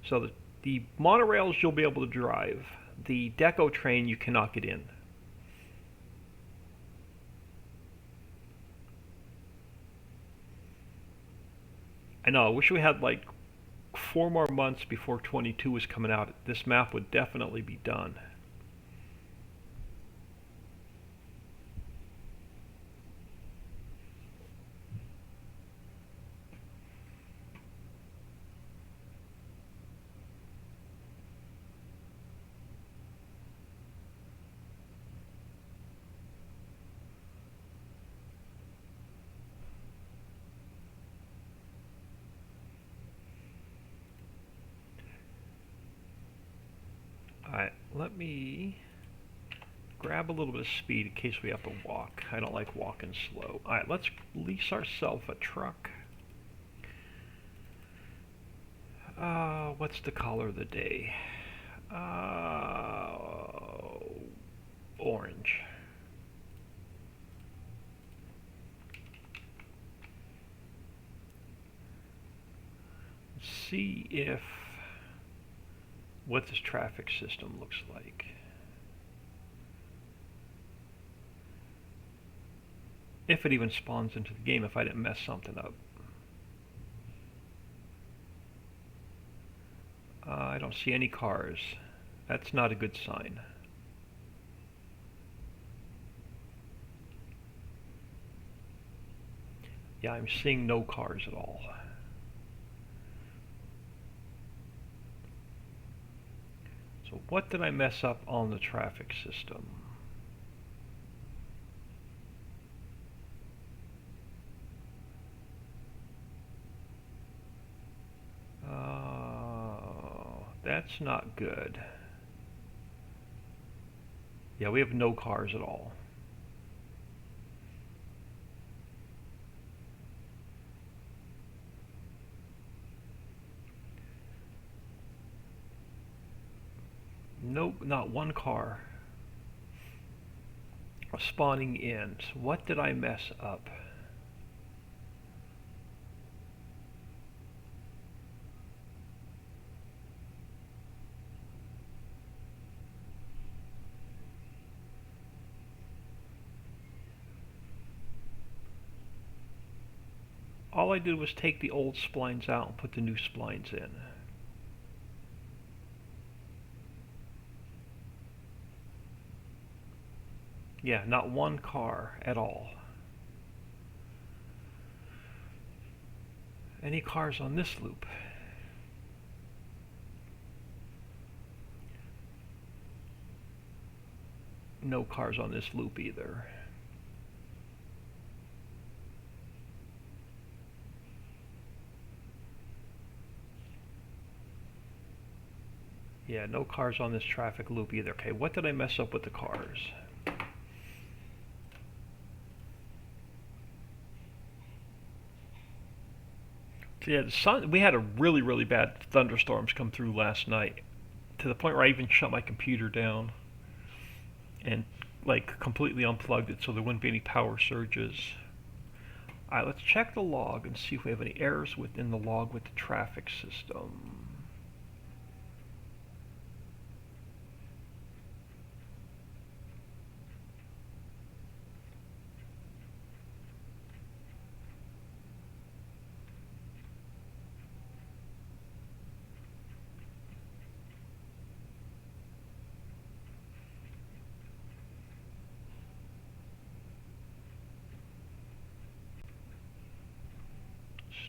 So the monorails you'll be able to drive. The deco train you cannot get in. I know, I wish we had like 4 more months before 22 was coming out. This map would definitely be done. Alright, let me grab a little bit of speed in case we have to walk. I don't like walking slow. Alright, let's lease ourselves a truck. What's the color of the day? Orange. Let's see if what this traffic system looks like. If it even spawns into the game, if I didn't mess something up. I don't see any cars. That's not a good sign. Yeah, I'm seeing no cars at all. So what did I mess up on the traffic system? That's not good. Yeah, we have no cars at all. Nope, not one car spawning in. So what did I mess up? All I did was take the old splines out and put the new splines in. Yeah, not one car at all. Any cars on this loop? No cars on this loop either. Yeah, no cars on this traffic loop either. Okay, what did I mess up with the cars? So yeah, the sun, we had a really bad thunderstorms come through last night to the point where I even shut my computer down and like completely unplugged it so there wouldn't be any power surges. Alright, let's check the log and see if we have any errors within the log with the traffic system.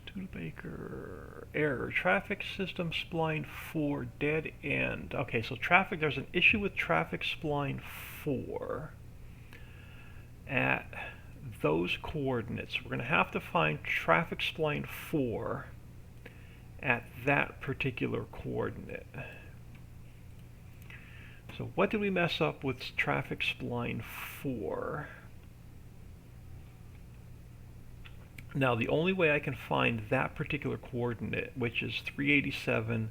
Studebaker error. Traffic system spline 4 dead end. Okay, so traffic. There's an issue with traffic spline 4 at those coordinates. We're going to have to find traffic spline 4 at that particular coordinate. So what did we mess up with traffic spline 4? Now the only way I can find that particular coordinate, which is 387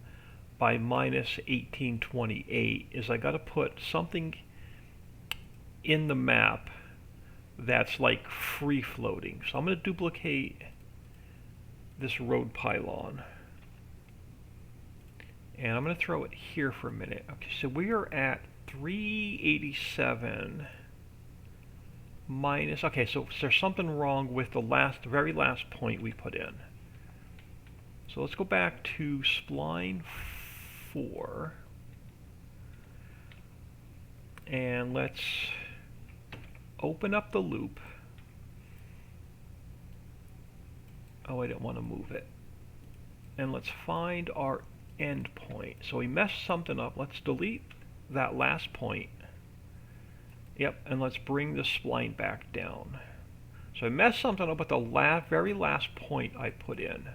by minus 1828, is I got to put something in the map that's like free floating. So I'm going to duplicate this road pylon. And I'm going to throw it here for a minute. Okay, so we are at 387 minus, okay, so there's something wrong with the very last point we put in. So let's go back to spline 4 and let's open up the loop. Oh, I didn't want to move it. And let's find our end point. So we messed something up. Let's delete that last point. Yep, and let's bring the spline back down. So I messed something up with the very last point I put in.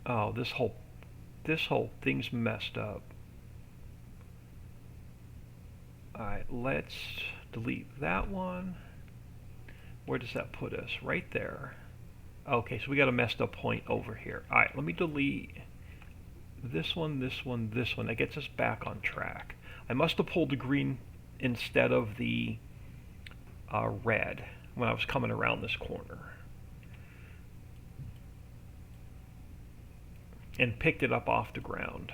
Oh, this whole thing's messed up. Alright, let's delete that one. Where does that put us? Right there. Okay, so we got a messed up point over here. Alright, let me delete this one, this one, this one. That gets us back on track. I must have pulled the green instead of the red when I was coming around this corner. And picked it up off the ground.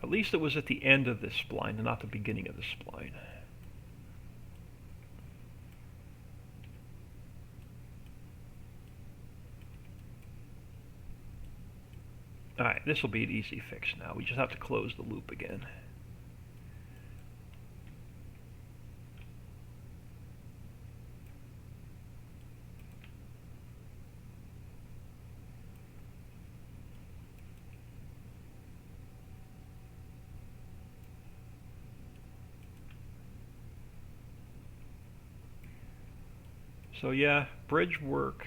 At least it was at the end of this spline and not the beginning of the spline. Alright, this will be an easy fix now. We just have to close the loop again. So yeah, bridge work.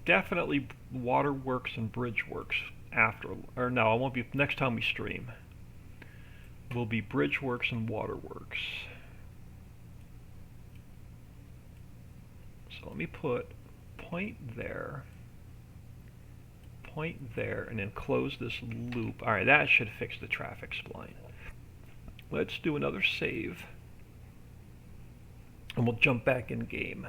Definitely waterworks and bridge works after, or no, it won't be next time we stream. Will be bridge works and waterworks. So let me put point there, and then close this loop. Alright, that should fix the traffic spline. Let's do another save. And we'll jump back in game.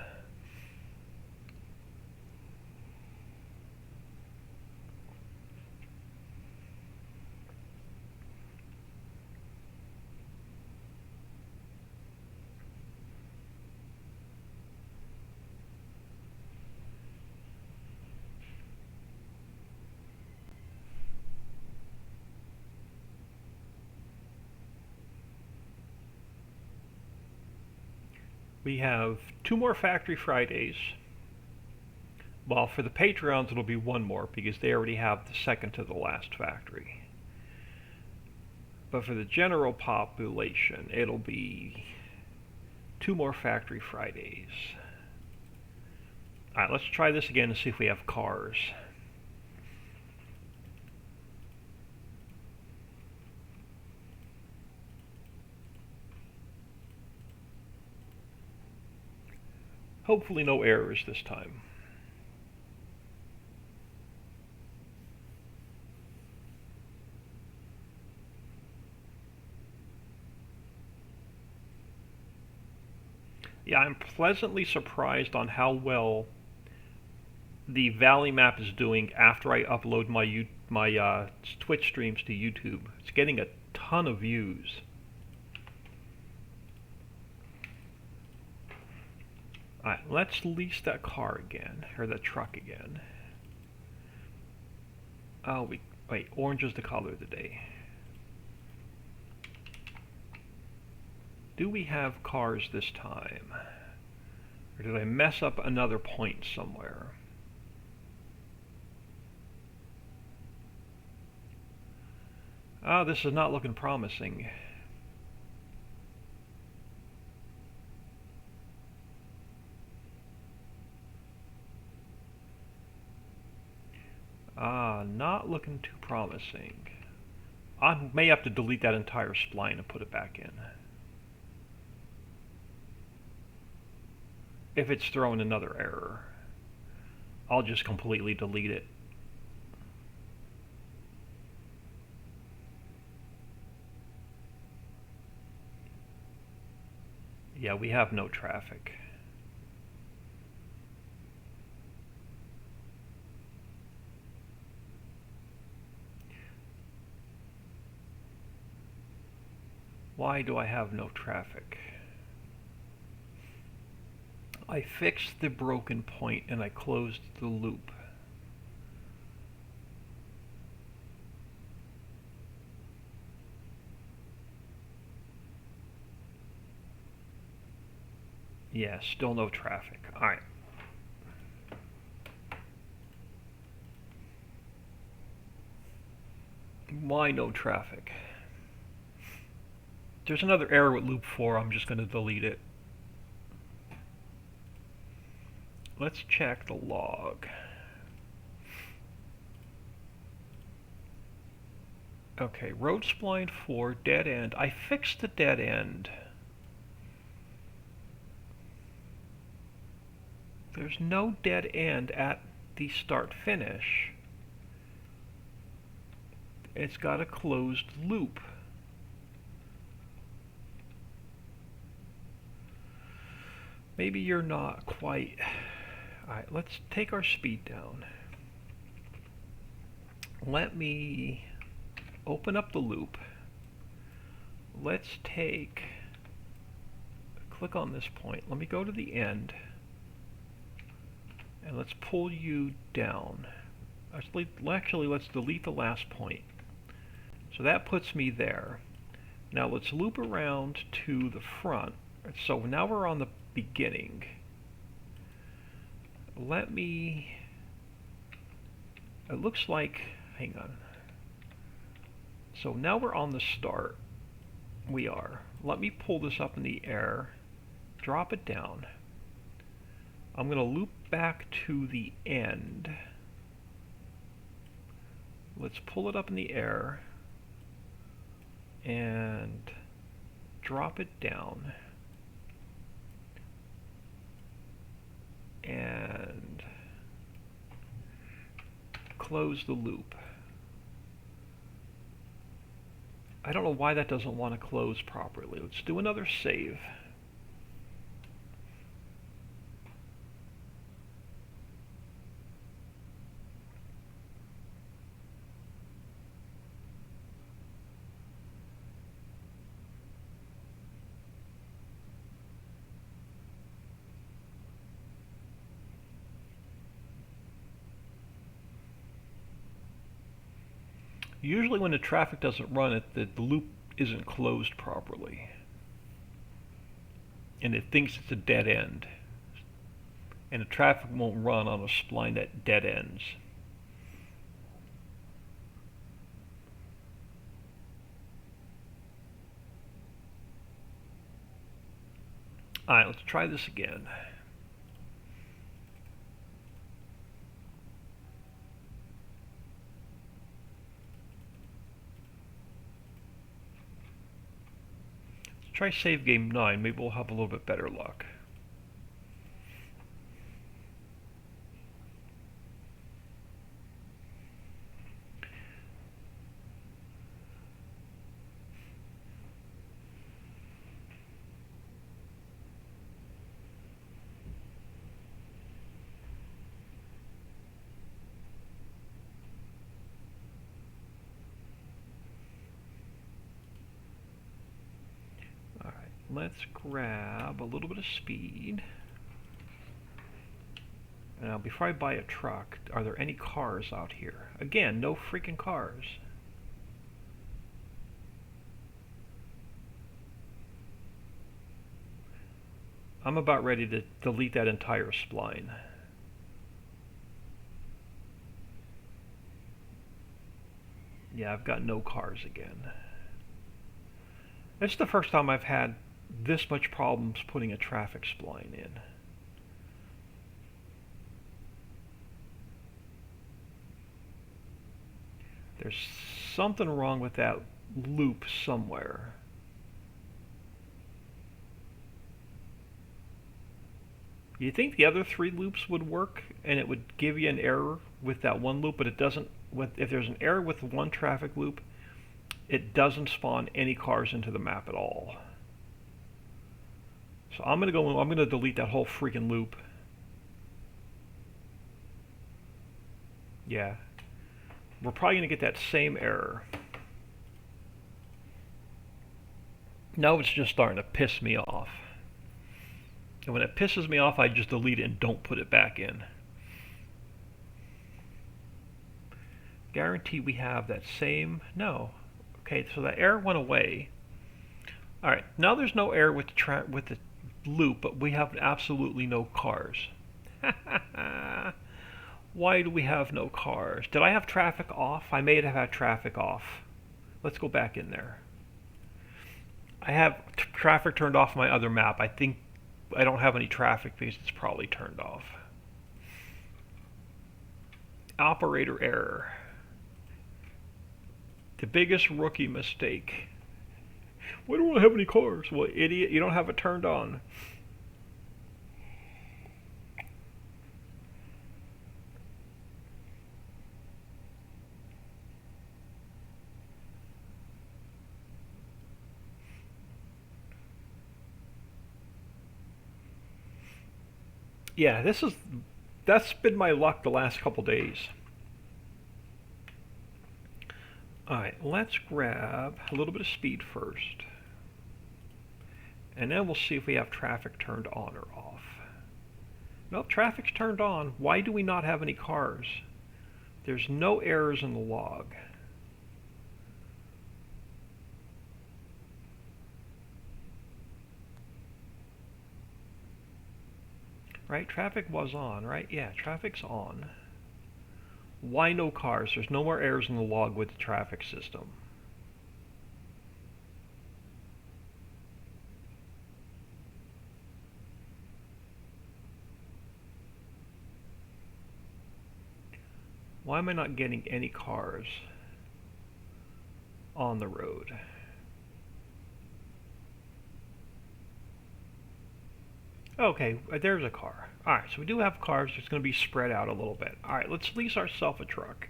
We have 2 more Factory Fridays. Well, for the Patreons it'll be 1 more because they already have the second to the last factory. But for the general population it'll be 2 more Factory Fridays. Alright, let's try this again and see if we have cars. Hopefully no errors this time. Yeah, I'm pleasantly surprised on how well the Valley map is doing after I upload my Twitch streams to YouTube. It's getting a ton of views. Alright, let's lease that car again, or that truck again. Oh, Wait, orange is the color of the day. Do we have cars this time? Or did I mess up another point somewhere? Ah, this is not looking promising. Ah, not looking too promising. I may have to delete that entire spline and put it back in. If it's throwing another error, I'll just completely delete it. Yeah, we have no traffic. Why do I have no traffic? I fixed the broken point and I closed the loop. Yeah, still no traffic. Alright. Why no traffic? There's another error with loop 4. I'm just going to delete it. Let's check the log. Okay, road spline 4, dead end. I fixed the dead end. There's no dead end at the start finish. It's got a closed loop. Maybe you're not quite... Alright, let's take our speed down. Let me open up the loop. Let's take... Click on this point. Let me go to the end. And let's pull you down. Actually, let's delete the last point. So that puts me there. Now let's loop around to the front. So now we're on the beginning. Let me... It looks like... Hang on. So now we're on the start. We are. Let me pull this up in the air. Drop it down. I'm going to loop back to the end. Let's pull it up in the air and drop it down and close the loop. I don't know why that doesn't want to close properly. Let's do another save. Usually when the traffic doesn't run, the loop isn't closed properly. And it thinks it's a dead end. And the traffic won't run on a spline that dead ends. Alright, let's try this again. Try save game 9, maybe we'll have a little bit better luck. Let's grab a little bit of speed. Now, before I buy a truck, are there any cars out here? Again, no freaking cars. I'm about ready to delete that entire spline. Yeah, I've got no cars again. It's the first time I've had this much problems putting a traffic spline in. There's something wrong with that loop somewhere. You think the other 3 loops would work and it would give you an error with that one loop, but it doesn't. If there's an error with one traffic loop, it doesn't spawn any cars into the map at all. So I'm going to delete that whole freaking loop. Yeah. We're probably going to get that same error. Now it's just starting to piss me off. And when it pisses me off, I just delete it and don't put it back in. Guarantee we have that same... No. Okay, so that error went away. Alright, now there's no error with the loop, but we have absolutely no cars. Why do we have no cars? Did I have traffic off? I may have had traffic off. Let's go back in there. I have traffic turned off my other map. I think I don't have any traffic because it's probably turned off. Operator error. The biggest rookie mistake. Why don't I have any cars? Well, idiot, you don't have it turned on. Yeah, that's been my luck the last couple days. Alright, let's grab a little bit of speed first. And then we'll see if we have traffic turned on or off. Nope, traffic's turned on. Why do we not have any cars? There's no errors in the log. Right, traffic was on, right? Yeah, traffic's on. Why no cars? There's no more errors in the log with the traffic system. Why am I not getting any cars on the road? Okay, there's a car. Alright, so we do have cars. It's going to be spread out a little bit. Alright, let's lease ourselves a truck.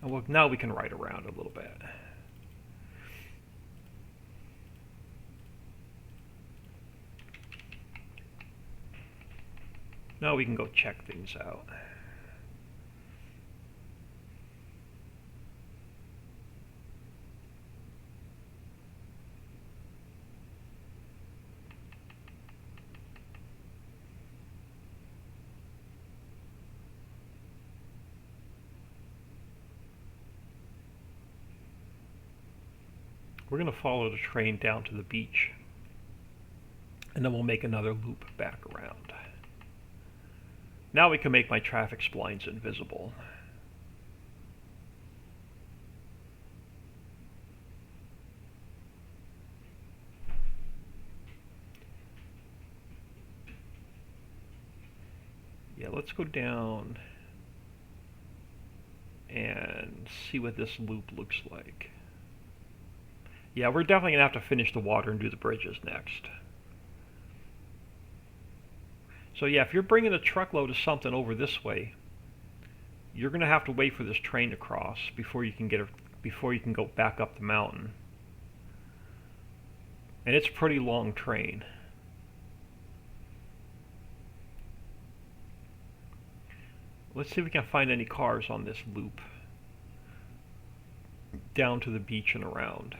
And now we can ride around a little bit. Now we can go check things out. We're going to follow the train down to the beach, and then we'll make another loop back around. Now we can make my traffic splines invisible. Yeah, let's go down and see what this loop looks like. Yeah, we're definitely going to have to finish the water and do the bridges next. So yeah, if you're bringing a truckload of something over this way, you're going to have to wait for this train to cross before you can go back up the mountain. And it's a pretty long train. Let's see if we can find any cars on this loop down to the beach and around.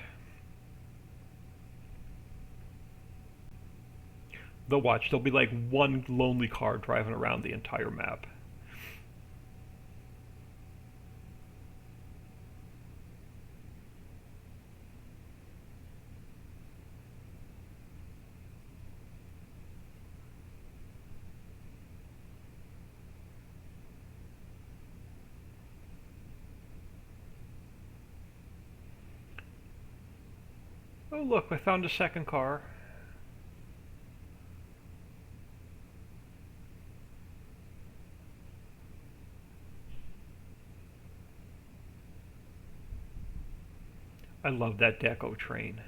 They'll watch. There'll be like one lonely car driving around the entire map. Oh look, I found a second car. I love that deco train.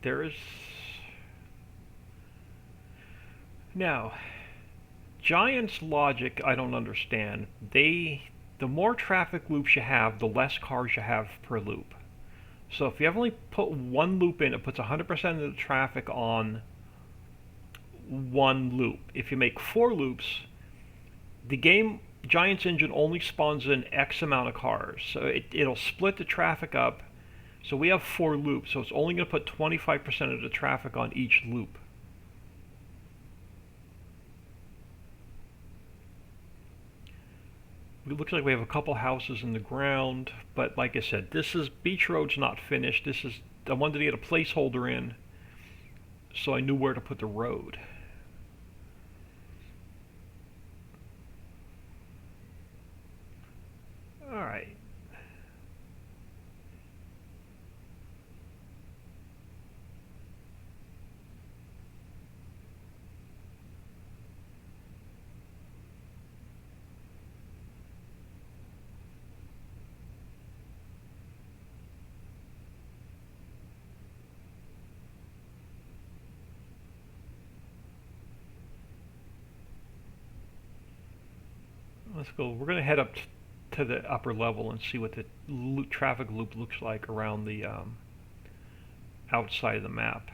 There is... Now, Giant's logic I don't understand. The more traffic loops you have, the less cars you have per loop. So if you only put one loop in, it puts 100% of the traffic on one loop. If you make 4 loops, the game Giant's engine only spawns in X amount of cars. So it'll split the traffic up. So we have 4 loops, so it's only going to put 25% of the traffic on each loop. It looks like we have a couple houses in the ground, but like I said, Beach Road's not finished. I wanted to get a placeholder in, so I knew where to put the road. Alright. Let's go. We're going to head up to the upper level and see what the traffic loop looks like around the outside of the map.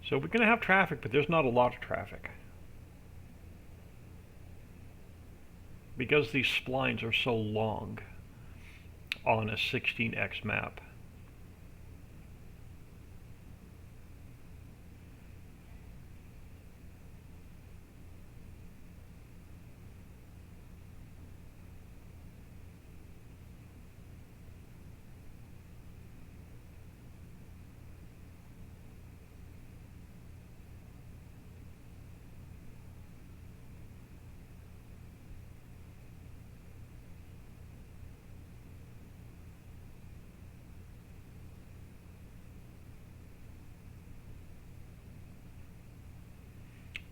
So we're going to have traffic, but there's not a lot of traffic. Because these splines are so long on a 16x map.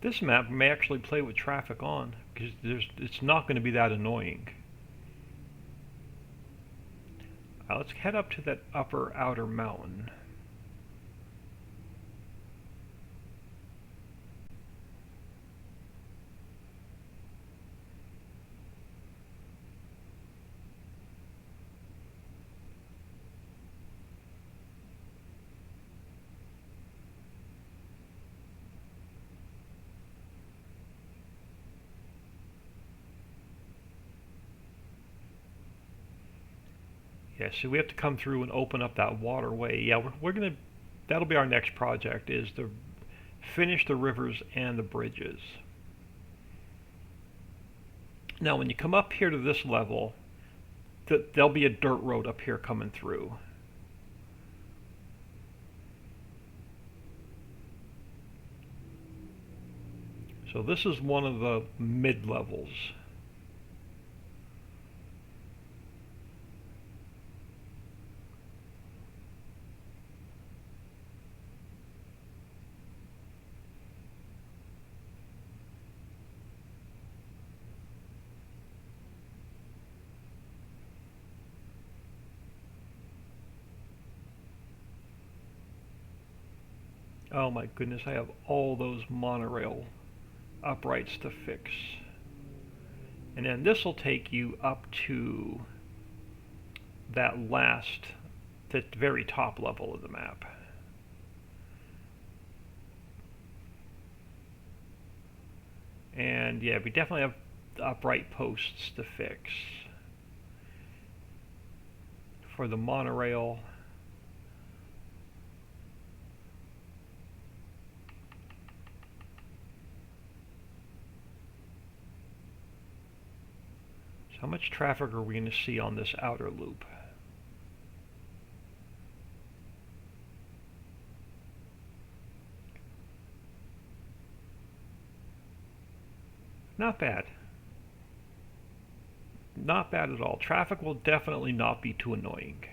This map may actually play with traffic on, because it's not going to be that annoying. Let's head up to that upper outer mountain. Yeah, so we have to come through and open up that waterway. Yeah, that'll be our next project, is to finish the rivers and the bridges. Now, when you come up here to this level, there'll be a dirt road up here coming through. So this is one of the mid-levels. Oh my goodness, I have all those monorail uprights to fix. And then this will take you up to that the very top level of the map. And yeah, we definitely have upright posts to fix. For the monorail, How much traffic are we going to see on this outer loop? Not bad. Not bad at all. Traffic will definitely not be too annoying.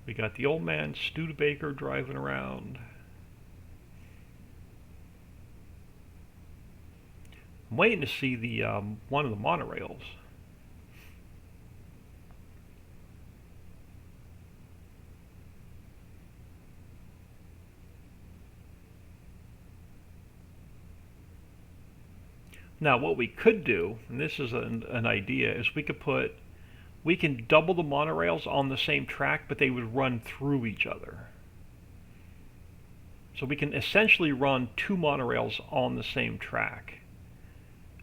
We got the old man Studebaker driving around. I'm waiting to see the one of the monorails. Now what we could do, and this is an idea, is we can double the monorails on the same track, but they would run through each other. So we can essentially run two monorails on the same track.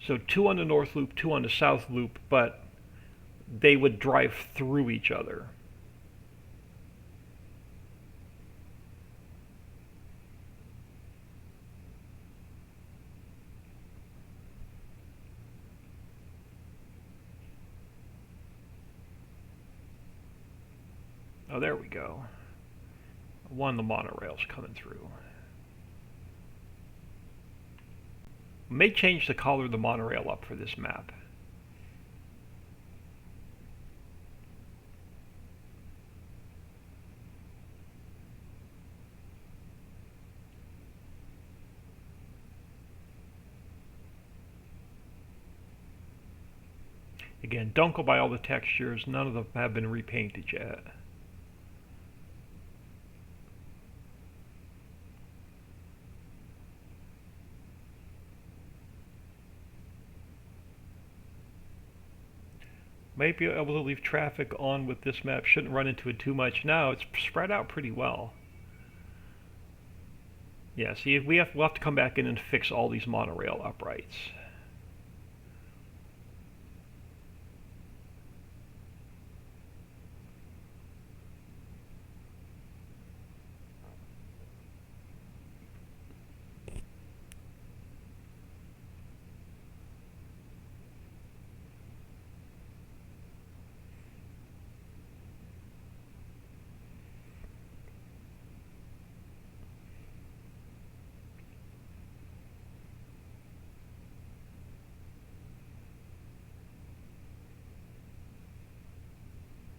So two on the north loop, two on the south loop, but they would drive through each other. Oh, there we go. One of the monorails coming through. May change the color of the monorail up for this map. Again, don't go by all the textures. None of them have been repainted yet. Might be able to leave traffic on with this map. Shouldn't run into it too much. Now it's spread out pretty well. Yeah, see, we'll have to come back in and fix all these monorail uprights.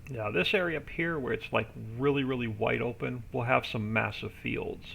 Now this area up here where it's like really wide open, will have some massive fields.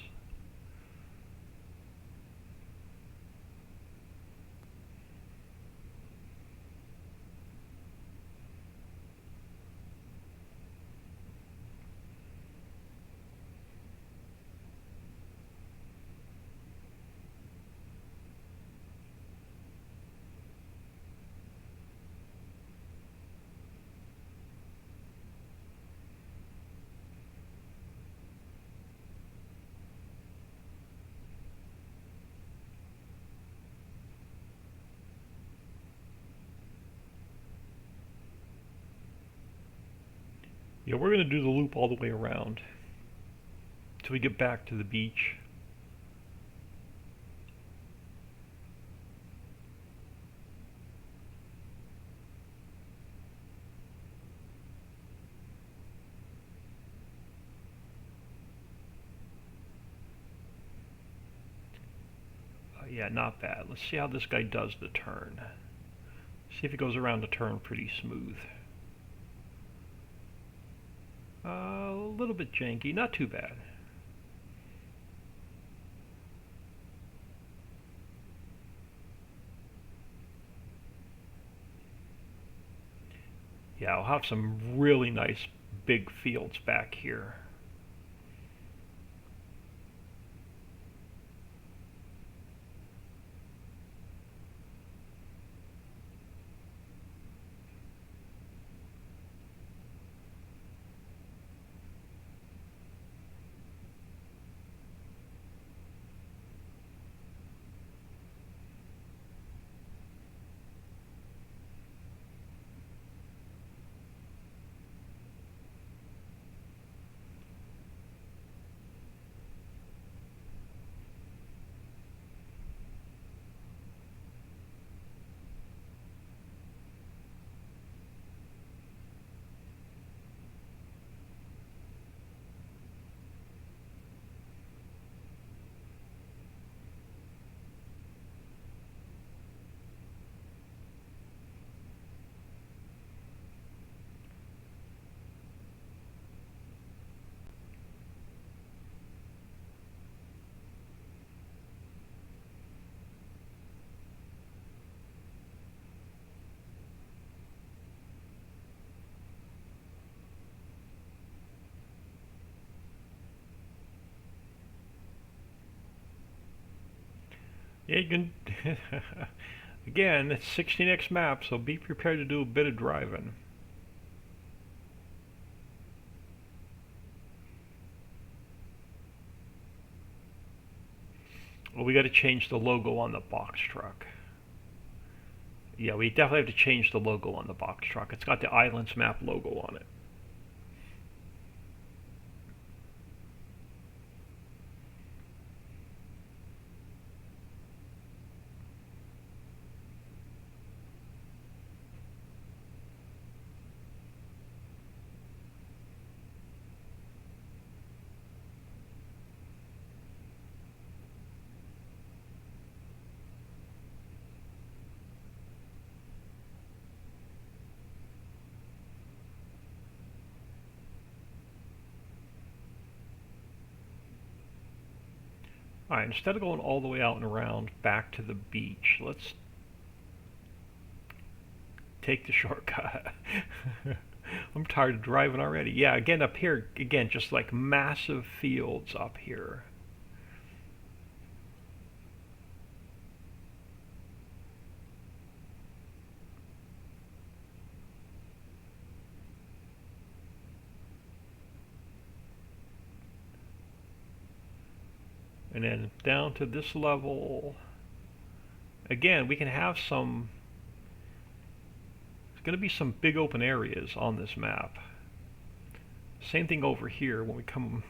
Yeah, we're going to do the loop all the way around till we get back to the beach. Yeah, not bad. Let's see how this guy does the turn. See if he goes around the turn pretty smooth. A little bit janky, not too bad. Yeah, I'll have some really nice big fields back here. You can again, it's 16x map, so be prepared to do a bit of driving. Well, we got to change the logo on the box truck. Yeah, we definitely have to change the logo on the box truck. It's got the Islands map logo on it. Alright, instead of going all the way out and around back to the beach, let's take the shortcut. I'm tired of driving already. Yeah, again up here, again, just like massive fields up here. And then down to this level. Again, we can have some, there's going to be some big open areas on this map. Same thing over here when we come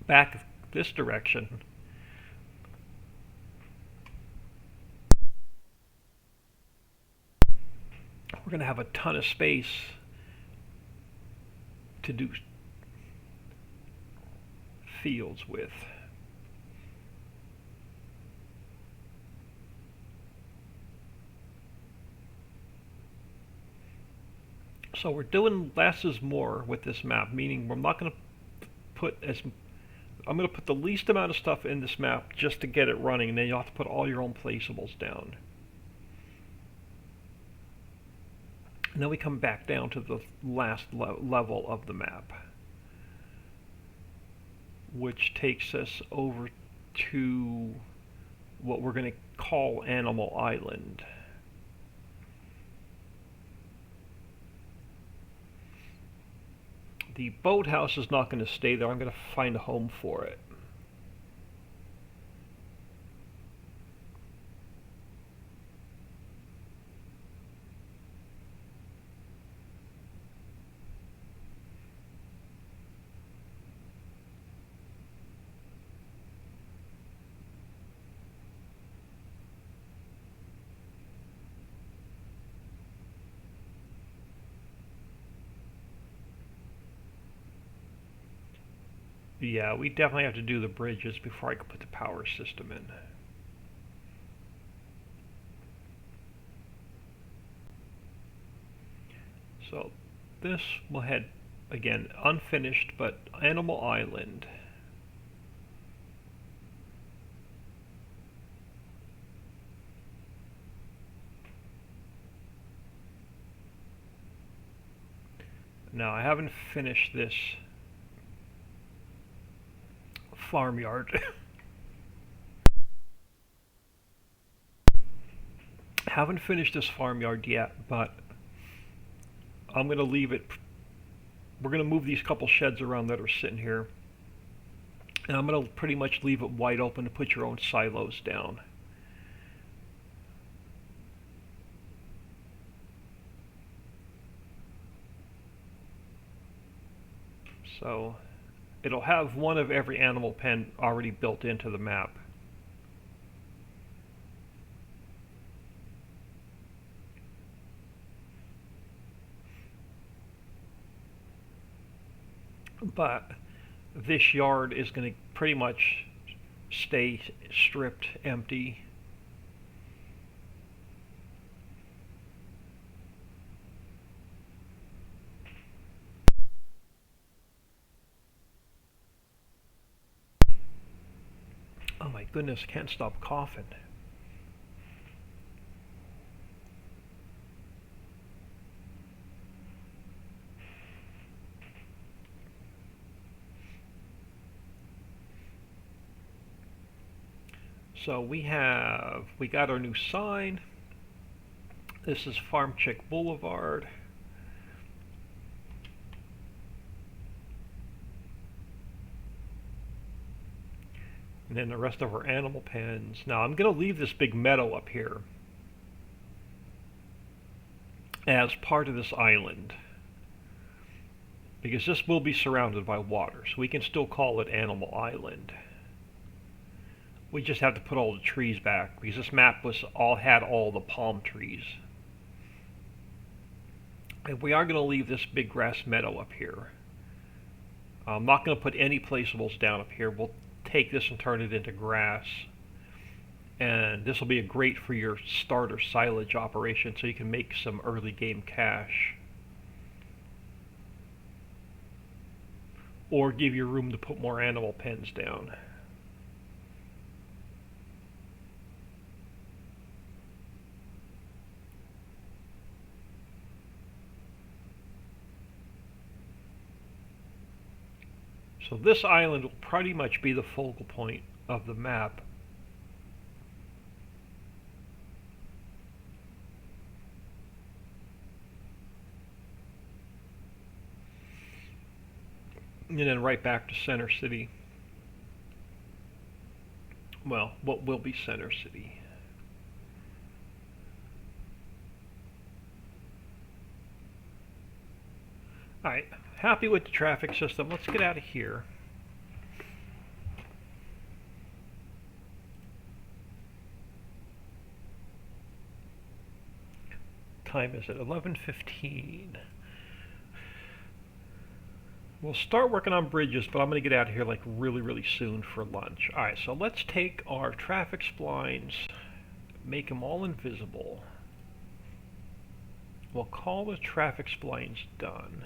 back this direction. We're going to have a ton of space to do fields with. So we're doing less is more with this map, meaning we're not going to put as, I'm going to put the least amount of stuff in this map just to get it running, and then you'll have to put all your own placeables down. And then we come back down to the last level of the map, which takes us over to what we're going to call Animal Island. The boathouse is not going to stay there. I'm going to find a home for it. Yeah, we definitely have to do the bridges before I can put the power system in. So this will head, again, unfinished, but Animal Island. Now, I haven't finished this farmyard. Haven't finished this farmyard yet, but I'm going to leave it. We're going to move these couple sheds around that are sitting here, and I'm going to pretty much leave it wide open to put your own silos down. So it'll have one of every animal pen already built into the map. But this yard is going to pretty much stay stripped empty. Oh my goodness, can't stop coughing. So we got our new sign. This is Farm Chick Boulevard. And then the rest of our animal pens. Now I'm going to leave this big meadow up here as part of this island, because this will be surrounded by water, so we can still call it Animal Island. We just have to put all the trees back, because this map had all the palm trees. And we are going to leave this big grass meadow up here. I'm not going to put any placeables down up here. We'll take this and turn it into grass. And this will be great for your starter silage operation, so you can make some early game cash. Or give you room to put more animal pens down. So this island will pretty much be the focal point of the map. And then right back to Center City. Well, what will be Center City. Alright, happy with the traffic system. Let's get out of here. Time is it? 11:15. We'll start working on bridges, but I'm going to get out of here like really soon for lunch. Alright, so let's take our traffic splines, make them all invisible. We'll call the traffic splines done.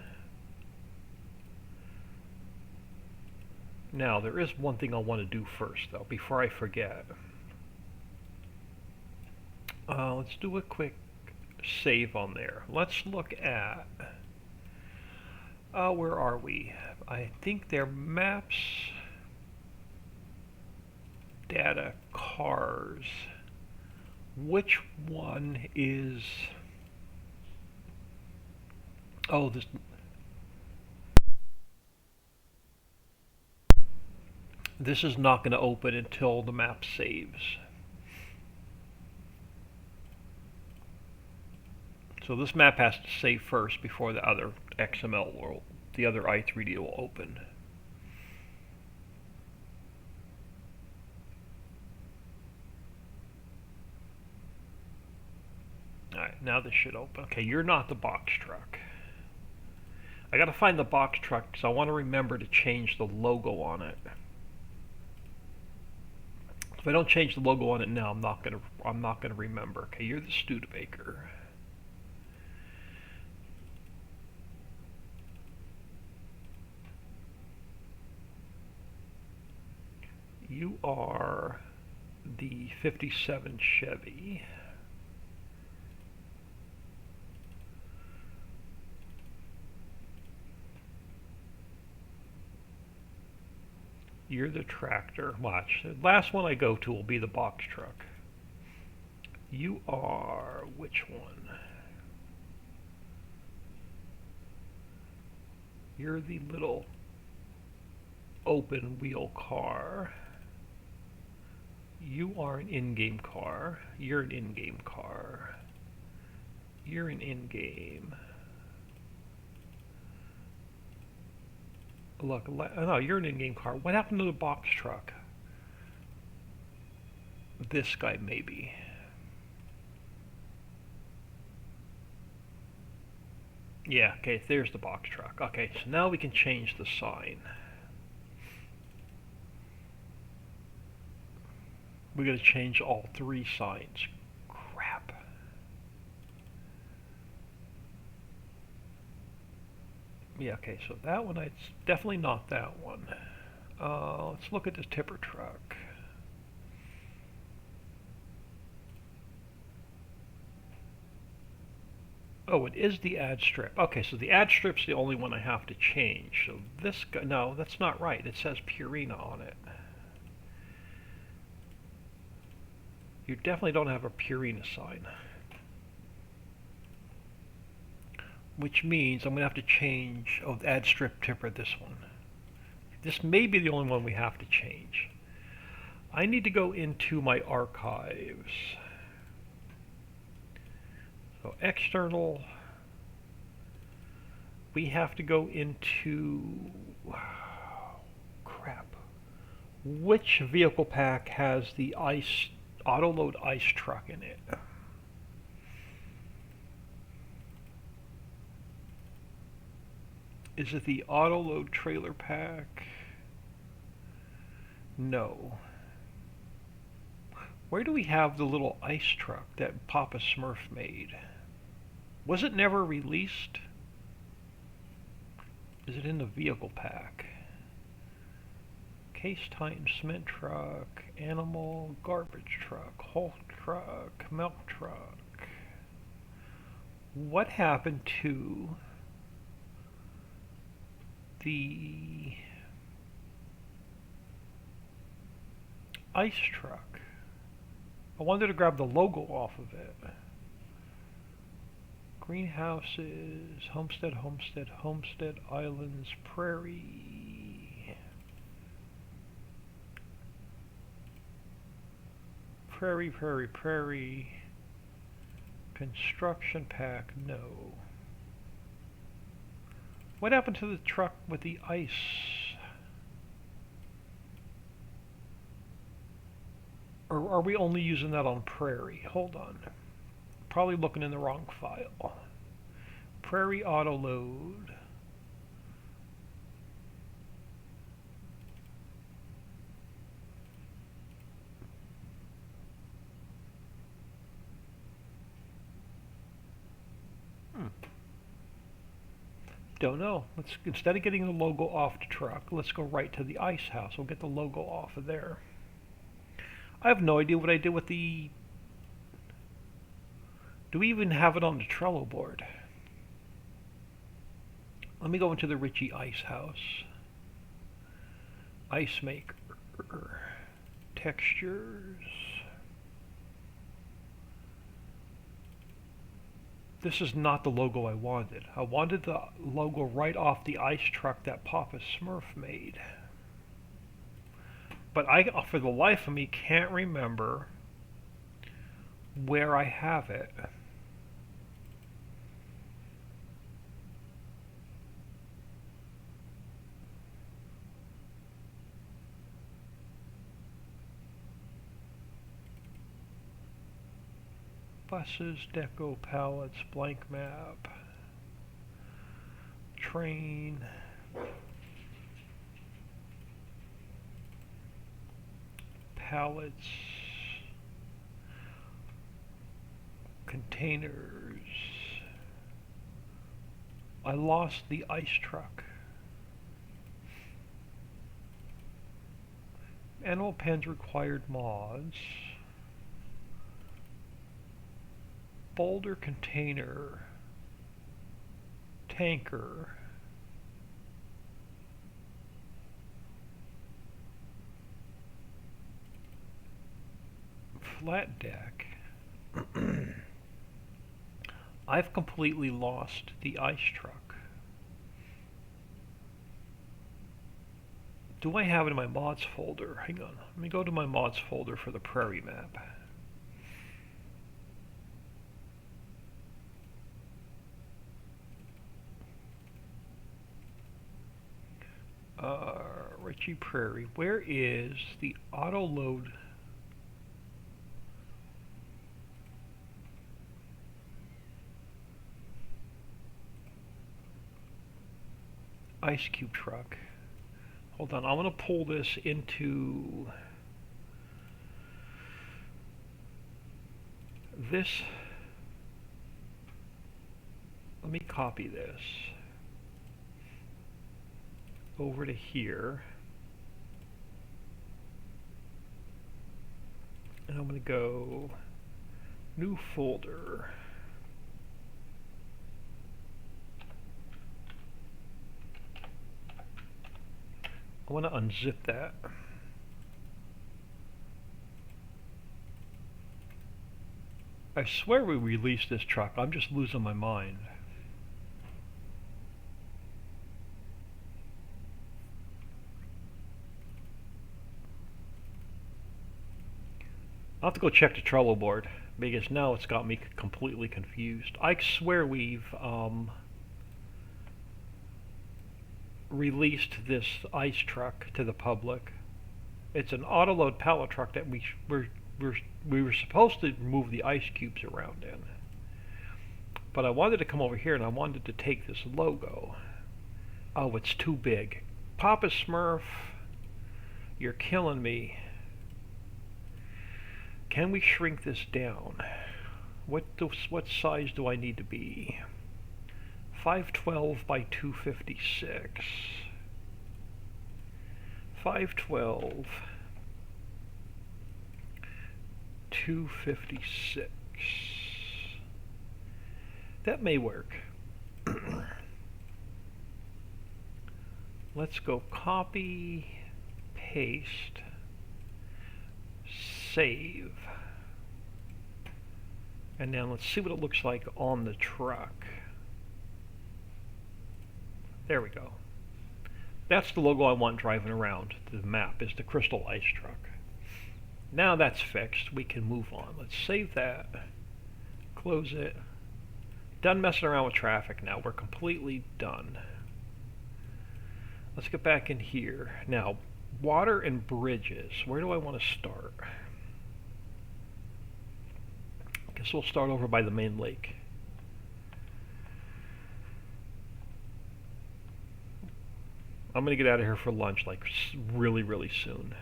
Now, there is one thing I want to do first, though, before I forget. Let's do a quick save on there. Let's look at... where are we? I think they're maps, data, cars. Which one is... Oh, this is not going to open until the map saves. So this map has to save first before the other XML will, the other i3D will open. Alright, now this should open. Okay, you're not the box truck. I gotta find the box truck because I want to remember to change the logo on it. If I don't change the logo on it now, I'm not gonna remember. Okay, you're the Studebaker. You are the 57 Chevy. You're the tractor. Watch. The last one I go to will be the box truck. You are which one? You're the little open wheel car. You are an in-game car. You're an in-game car. You're an in-game. Look, no, you're an in-game car. What happened to the box truck? This guy, maybe. Yeah, okay, there's the box truck. Okay, so now we can change the sign. We gotta change all three signs. Crap. Yeah, okay, so that one, it's definitely not that one. Let's look at this tipper truck. Oh, it is the ad strip. Okay, so the ad strip's the only one I have to change. So this guy, no, that's not right. It says Purina on it. You definitely don't have a Purina sign. Which means I'm going to have to change, add strip tipper this one. This may be the only one we have to change. I need to go into my archives. So external, we have to go into, crap. Which vehicle pack has the auto load ice truck in it? Is it the auto load trailer pack? No. Where do we have the little ice truck that Papa Smurf made? Was it never released? Is it in the vehicle pack? Case Titan cement truck, animal garbage truck, Hulk truck, milk truck. What happened to the ice truck? I wanted to grab the logo off of it. Greenhouses, Homestead, Homestead, Homestead Islands, Prairie. Prairie, Prairie, Prairie. Construction pack, no. What happened to the truck with the ice? Or are we only using that on Prairie? Hold on. Probably looking in the wrong file. Prairie auto load. Don't know. Let's, instead of getting the logo off the truck, let's go right to the ice house. We'll get the logo off of there. I have no idea what I did with the... Do we even have it on the Trello board? Let me go into the Richie Ice House. Ice Maker. Textures. This is not the logo I wanted. I wanted the logo right off the ice truck that Papa Smurf made. But I, for the life of me, can't remember where I have it. Buses, deco, pallets, blank map, train, pallets, containers. I lost the ice truck. Animal pens required mods. Boulder container, tanker, flat deck. I've completely lost the ice truck. Do I have it in my mods folder? Hang on, let me go to my mods folder for the prairie map. Richie Prairie, where is the auto load? Ice cube truck. Hold on, I want to pull this into this. Let me copy this over to here. And I'm going to go new folder. I want to unzip that. I swear we released this truck. I'm just losing my mind. I'll have to go check the Trello board, because now it's got me completely confused. I swear we've released this ice truck to the public. It's an autoload pallet truck that we were supposed to move the ice cubes around in. But I wanted to come over here and I wanted to take this logo. Oh, it's too big. Papa Smurf, you're killing me. Can we shrink this down? What size do I need to be? 512 by 256. 512, 256. That may work. Let's go copy, paste, save. And now let's see what it looks like on the truck. There we go. That's the logo I want driving around the map, is the Crystal Ice Truck. Now that's fixed, we can move on. Let's save that, close it. Done messing around with traffic now, we're completely done. Let's get back in here. Now, water and bridges, where do I want to start? I guess we'll start over by the main lake. I'm going to get out of here for lunch, like really, really soon.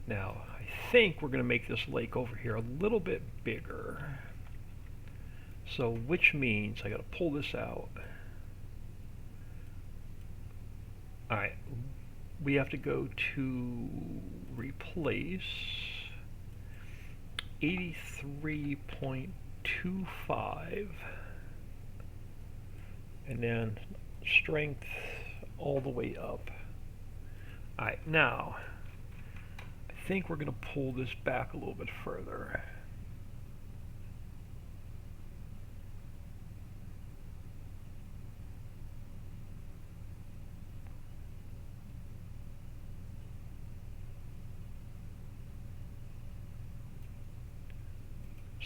Now, I think we're going to make this lake over here a little bit bigger. So, which means I got to pull this out. Alright, we have to go to replace 83.25 and then strength all the way up. Alright, now I think we're going to pull this back a little bit further.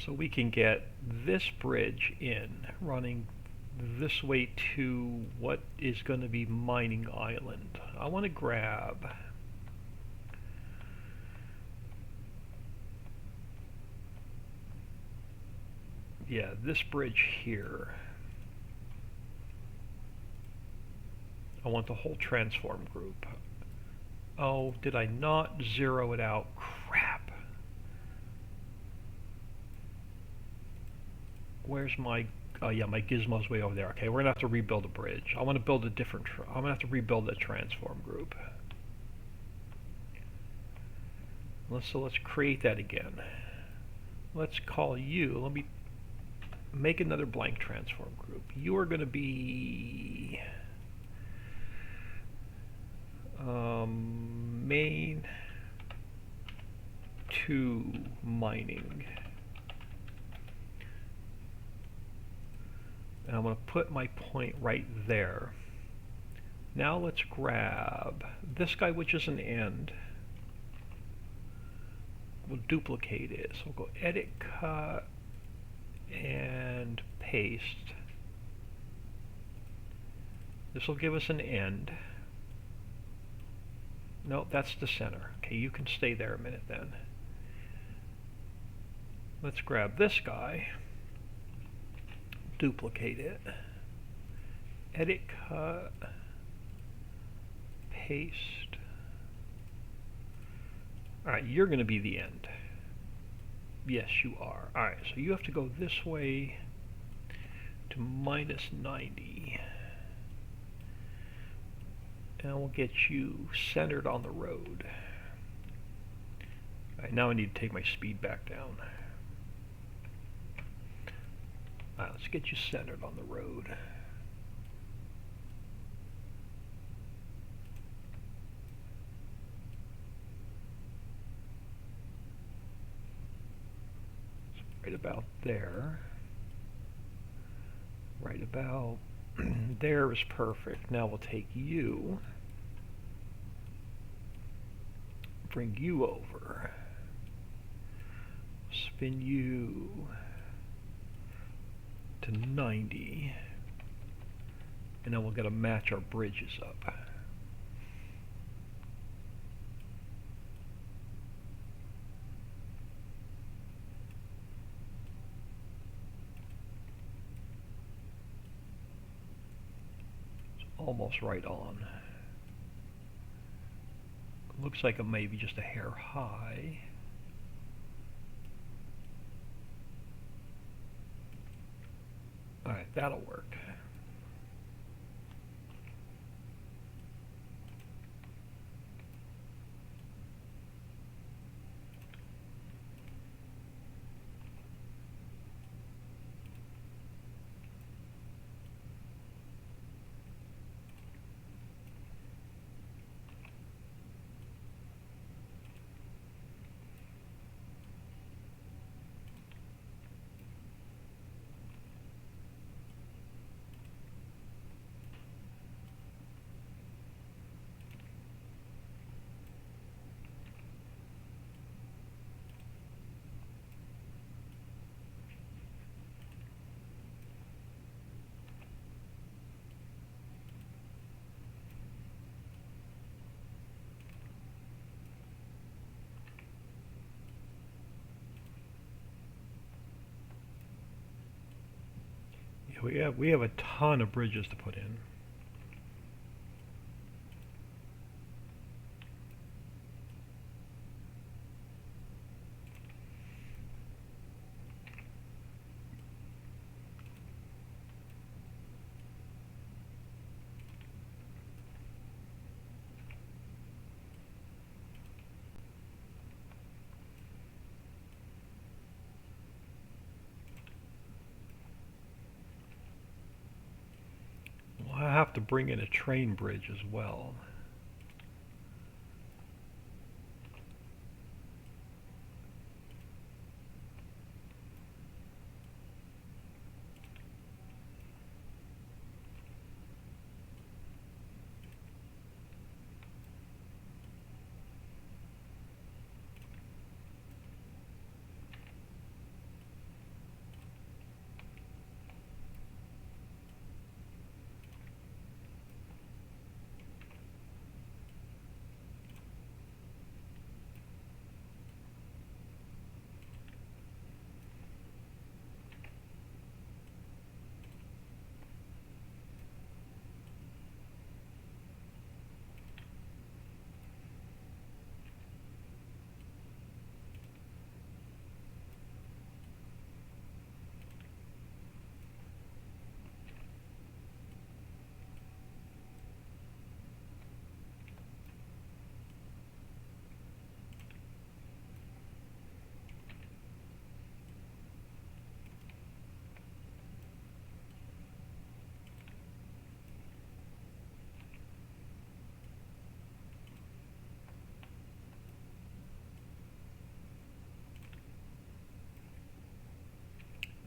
So we can get this bridge in, running this way to what is going to be Mining Island. I want to grab this bridge here. I want the whole transform group. Oh, did I not zero it out? Crap. Where's my... Oh yeah, my gizmo's way over there. Okay, we're gonna have to rebuild a bridge. I want to build a different... I'm gonna have to rebuild a transform group. So let's create that again. Let's call you... Let me make another blank transform group. You are gonna be... main to mining. And I'm going to put my point right there. Now let's grab this guy, which is an end. We'll duplicate it. So we'll go edit, cut, and paste. This will give us an end. No, that's the center. Okay, you can stay there a minute then. Let's grab this guy. Duplicate it, edit, cut, paste. Alright, you're going to be the end. Yes, you are. Alright, so you have to go this way to minus 90. And we'll get you centered on the road. Alright, now I need to take my speed back down. Alright, let's get you centered on the road. right about there. Right about there is perfect. Now we'll take you, bring you over, spin you to 90, and then we're going to match our bridges up. It's almost right on. Looks like it may be just a hair high. Alright, that'll work. We have a ton of bridges to put in. We'll have to bring in a train bridge as well.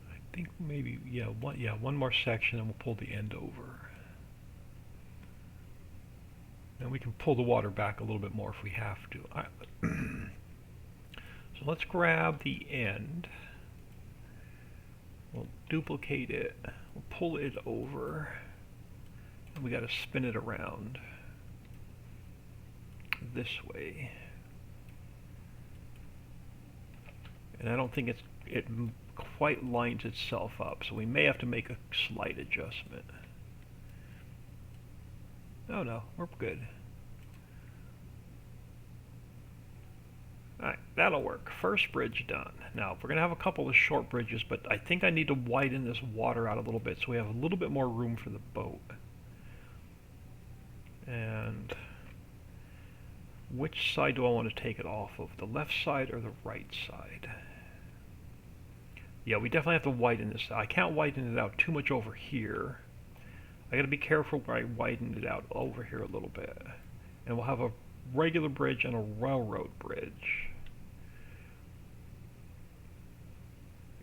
I think maybe one more section and we'll pull the end over. And we can pull the water back a little bit more if we have to. So let's grab the end. We'll duplicate it. We'll pull it over. And we got to spin it around this way. And I don't think it quite lines itself up, so we may have to make a slight adjustment. Oh no, we're good. Alright, that'll work. First bridge done. Now, we're going to have a couple of short bridges, but I think I need to widen this water out a little bit so we have a little bit more room for the boat. And which side do I want to take it off of? The left side or the right side? Yeah, we definitely have to widen this. I can't widen it out too much over here. I got to be careful where I widen it out over here a little bit. And we'll have a regular bridge and a railroad bridge.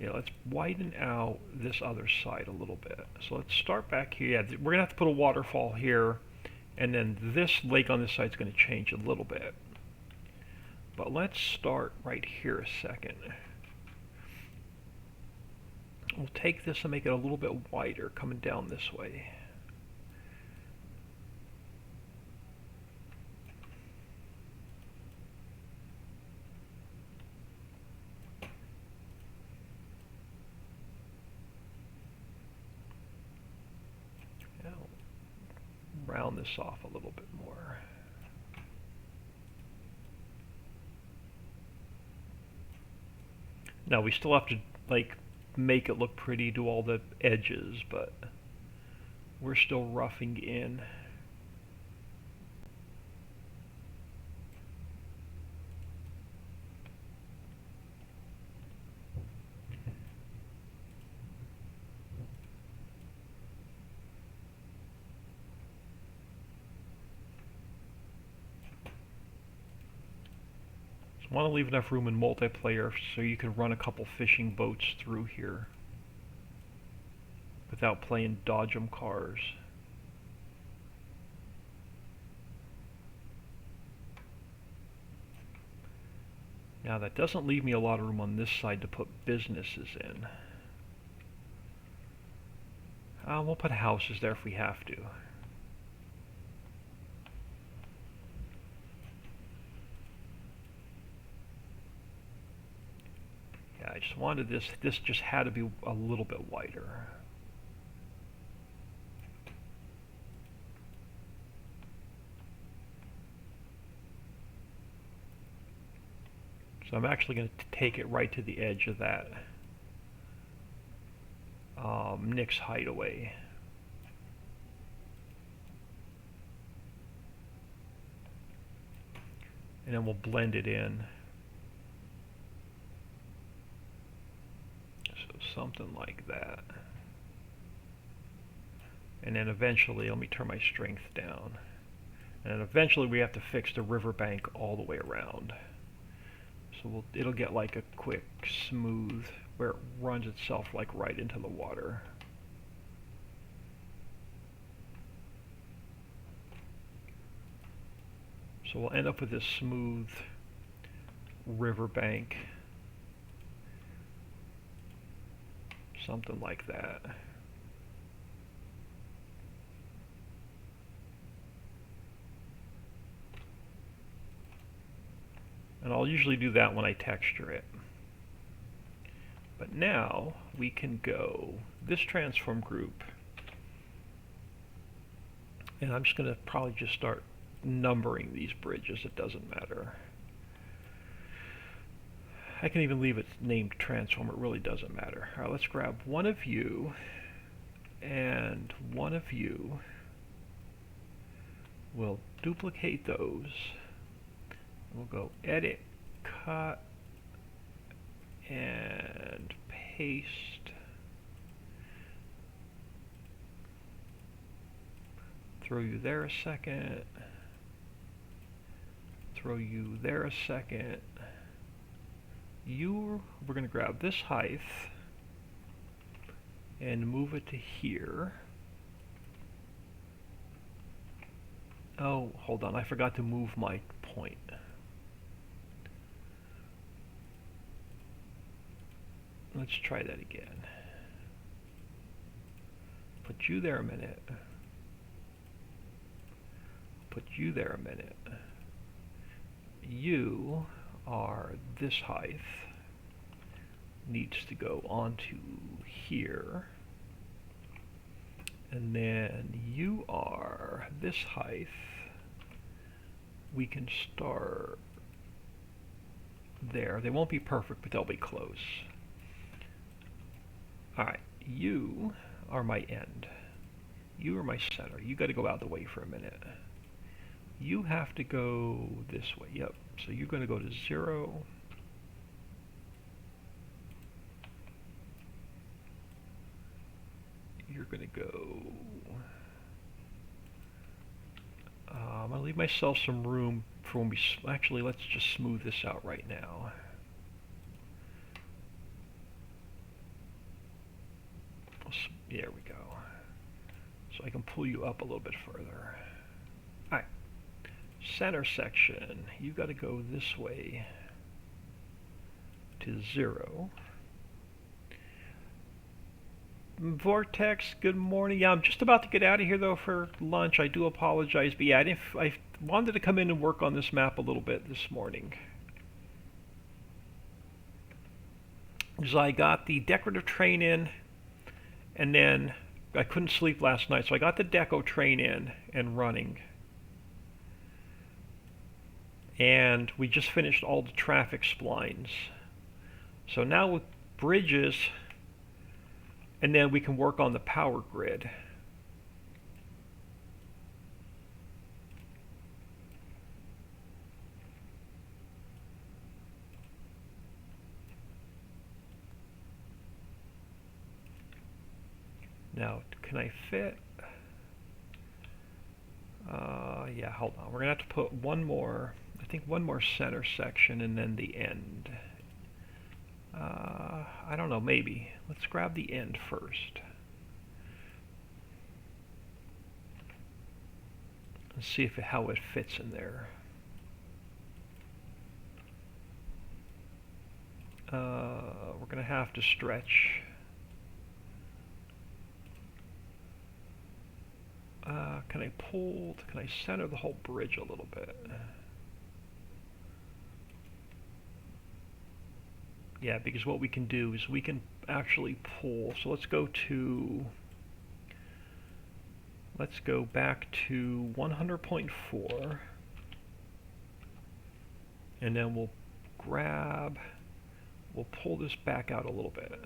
Yeah, let's widen out this other side a little bit. So let's start back here. Yeah, we're going to have to put a waterfall here, and then this lake on this side is going to change a little bit. But let's start right here a second. We'll take this and make it a little bit wider coming down this way. Round this off a little bit more. Now we still have to like make it look pretty, do all the edges, but we're still roughing in. I want to leave enough room in multiplayer so you can run a couple fishing boats through here without playing dodge 'em cars. Now that doesn't leave me a lot of room on this side to put businesses in. We'll put houses there if we have to. I just wanted this just had to be a little bit wider. So I'm actually going to take it right to the edge of that Nick's hideaway. And then we'll blend it in. Something like that. And then eventually, let me turn my strength down. And then eventually we have to fix the riverbank all the way around. So it'll get like a quick smooth where it runs itself like right into the water. So we'll end up with this smooth riverbank. Something like that. And I'll usually do that when I texture it. But now we can go this transform group, and I'm just going to probably just start numbering these bridges. It doesn't matter. I can even leave it named transform, it really doesn't matter. Alright, let's grab one of you and one of you. We'll duplicate those. We'll go edit, cut, and paste. Throw you there a second. Throw you there a second. We're going to grab this height and move it to here. Oh, hold on, I forgot to move my point. Let's try that again. Put you there a minute. Put you there a minute. You are this height, needs to go onto here, and then you are this height. We can start there. They won't be perfect, but they'll be close. Alright, you are my end. You are my center. You got to go out the way for a minute. You have to go this way. Yep. So you're going to go to 0. You're going to go... I'm going to leave myself some room for when we... Actually, let's just smooth this out right now. There we go. So I can pull you up a little bit further. Alright. Center section. You got to go this way to 0. Vortex, good morning. Yeah, I'm just about to get out of here though for lunch. I do apologize, but yeah, I wanted to come in and work on this map a little bit this morning. Because I got the decorative train in, and then I couldn't sleep last night, so I got the deco train in and running. And we just finished all the traffic splines. So now with bridges, and then we can work on the power grid. Now, can I fit? Yeah, hold on. We're going to have to put one more, I think one more center section and then the end. I don't know, maybe. Let's grab the end first. Let's see how it fits in there. We're going to have to stretch. Can I center the whole bridge a little bit? Yeah, because what we can do is we can actually pull. So let's go back to 100.4, and then we'll pull this back out a little bit.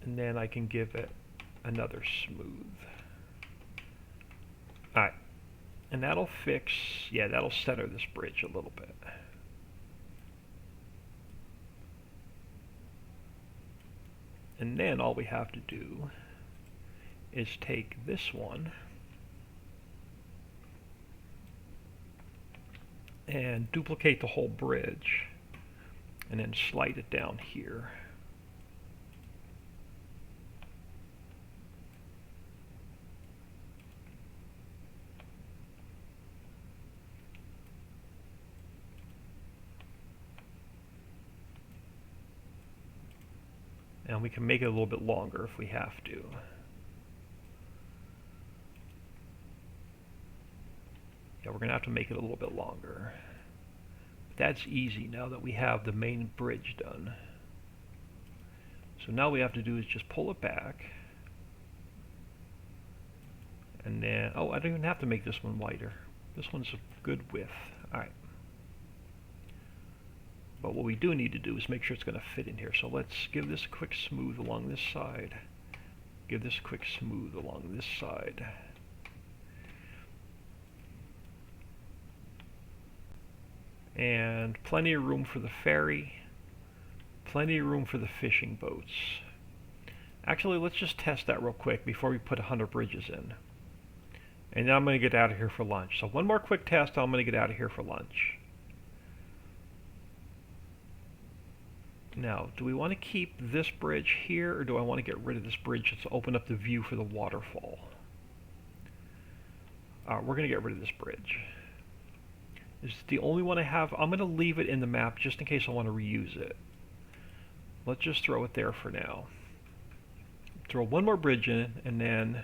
And then I can give it another smooth. Alright. And that'll fix, yeah, that'll center this bridge a little bit. And then all we have to do is take this one and duplicate the whole bridge and then slide it down here. And we can make it a little bit longer if we have to. Yeah, we're going to have to make it a little bit longer. But that's easy now that we have the main bridge done. So now what we have to do is just pull it back. And then, oh, I don't even have to make this one wider. This one's a good width. Alright. But what we do need to do is make sure it's going to fit in here. So let's give this a quick smooth along this side. Give this a quick smooth along this side. And plenty of room for the ferry. Plenty of room for the fishing boats. Actually, let's just test that real quick before we put 100 bridges in. And then I'm going to get out of here for lunch. So one more quick test, I'm going to get out of here for lunch. Now, do we want to keep this bridge here, or do I want to get rid of this bridge to open up the view for the waterfall? We're going to get rid of this bridge. This is the only one I have. I'm going to leave it in the map just in case I want to reuse it. Let's just throw it there for now. Throw one more bridge in, and then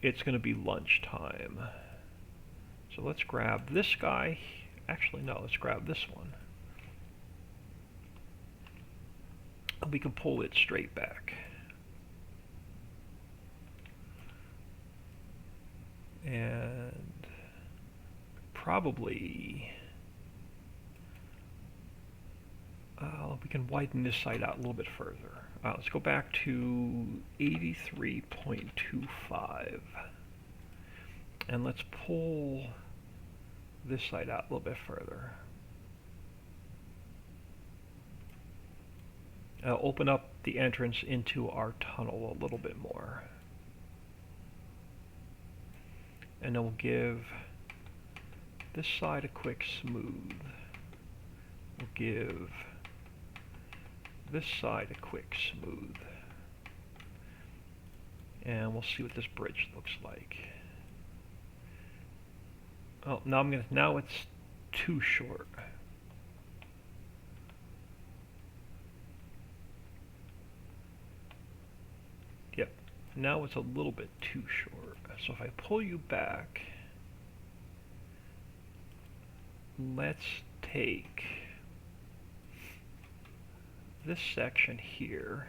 it's going to be lunchtime. So let's grab this guy. Actually, no, let's grab this one. We can pull it straight back. And probably we can widen this side out a little bit further. Let's go back to 83.25. And let's pull this side out a little bit further. Open up the entrance into our tunnel a little bit more. And then we'll give this side a quick smooth. We'll give this side a quick smooth. And we'll see what this bridge looks like. Oh, now it's too short. Yep, now it's a little bit too short. So if I pull you back, let's take this section here,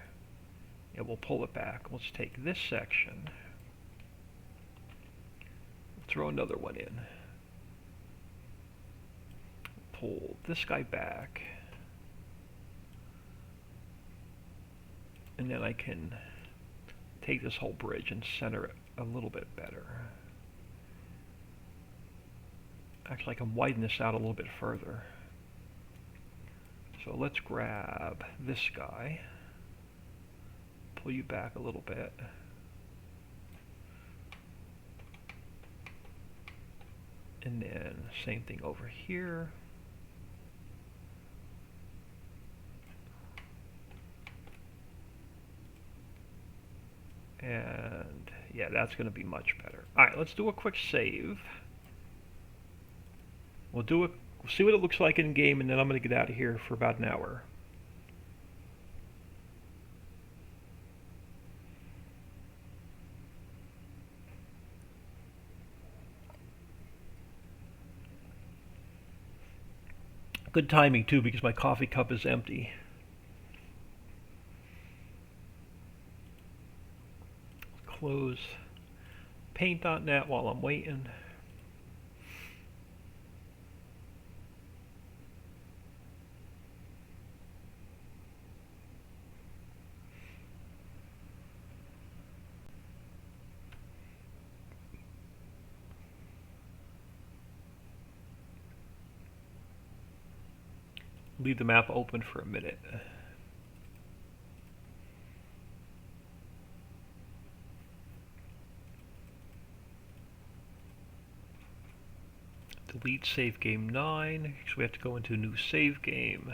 and we'll pull it back. Let's take this section, throw another one in, pull this guy back, and then I can take this whole bridge and center it a little bit better. Actually, I can widen this out a little bit further. So let's grab this guy, pull you back a little bit, and then same thing over here. And yeah, that's going to be much better. Alright, let's do a quick save. We'll see what it looks like in game, and then I'm going to get out of here for about an hour. Good timing too, because my coffee cup is empty. Close paint.net while I'm waiting. Leave the map open for a minute. Delete save game 9, so we have to go into a new save game.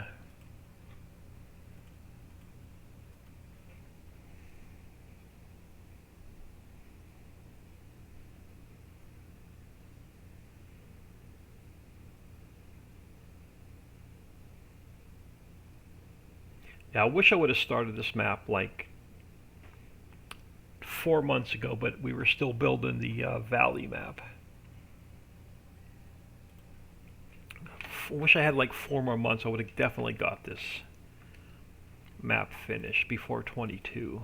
Now, I wish I would have started this map like 4 months ago, but we were still building the valley map. I wish I had like 4 more months. I would have definitely got this map finished before 22.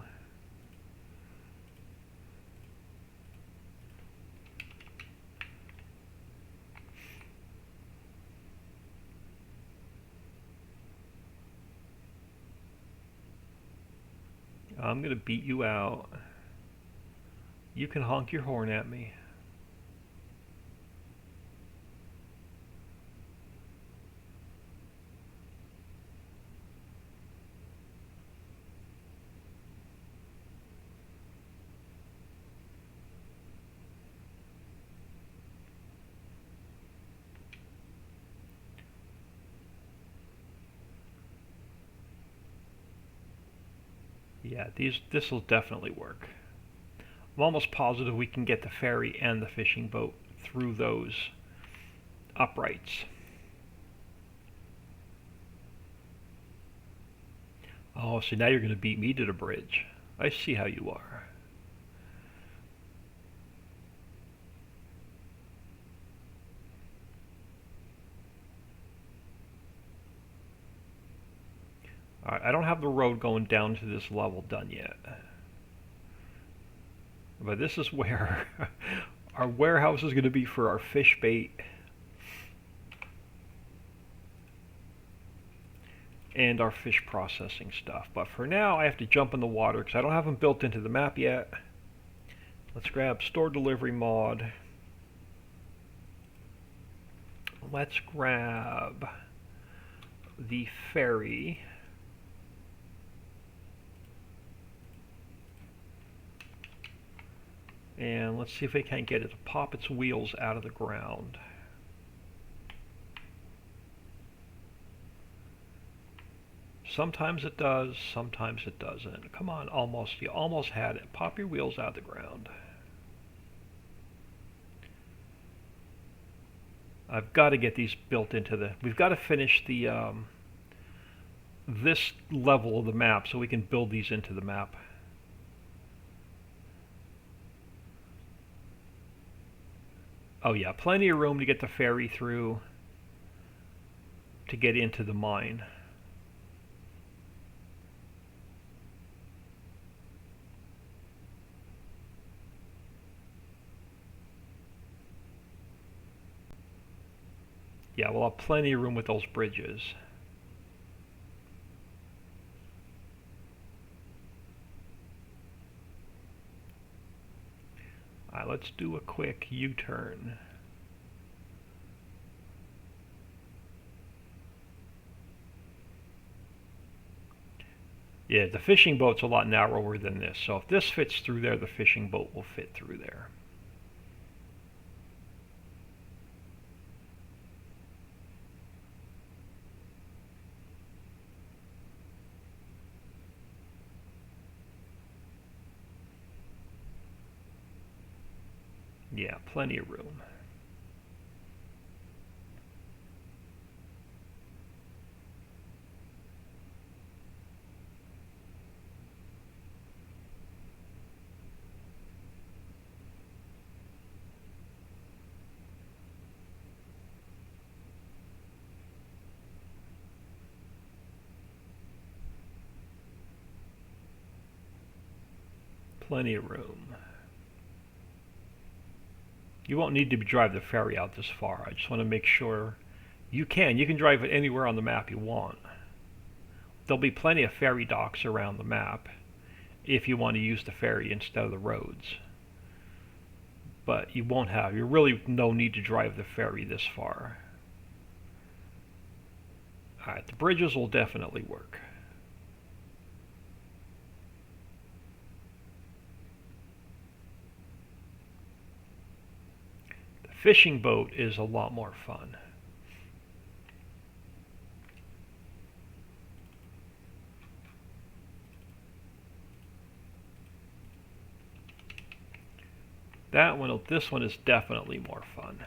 I'm gonna beat you out. You can honk your horn at me. Yeah, this will definitely work. I'm almost positive we can get the ferry and the fishing boat through those uprights. Oh, so now you're going to beat me to the bridge. I see how you are. Alright, I don't have the road going down to this level done yet. But this is where our warehouse is going to be for our fish bait and our fish processing stuff. But for now, I have to jump in the water because I don't have them built into the map yet. Let's grab store delivery mod. Let's grab the ferry. And let's see if we can't get it to pop its wheels out of the ground. Sometimes it does, sometimes it doesn't. Come on, almost. You almost had it. Pop your wheels out of the ground. I've got to get these built into the... We've got to finish the this level of the map so we can build these into the map. Oh yeah, plenty of room to get the ferry through to get into the mine. Yeah, we'll have plenty of room with those bridges. Alright, let's do a quick U-turn. Yeah, the fishing boat's a lot narrower than this, so if this fits through there, the fishing boat will fit through there. Yeah, plenty of room. Plenty of room. You won't need to drive the ferry out this far. I just want to make sure you can drive it anywhere on the map you want. There'll be plenty of ferry docks around the map if you want to use the ferry instead of the roads. But you really no need to drive the ferry this far. Alright, the bridges will definitely work. Fishing boat is a lot more fun. This one is definitely more fun.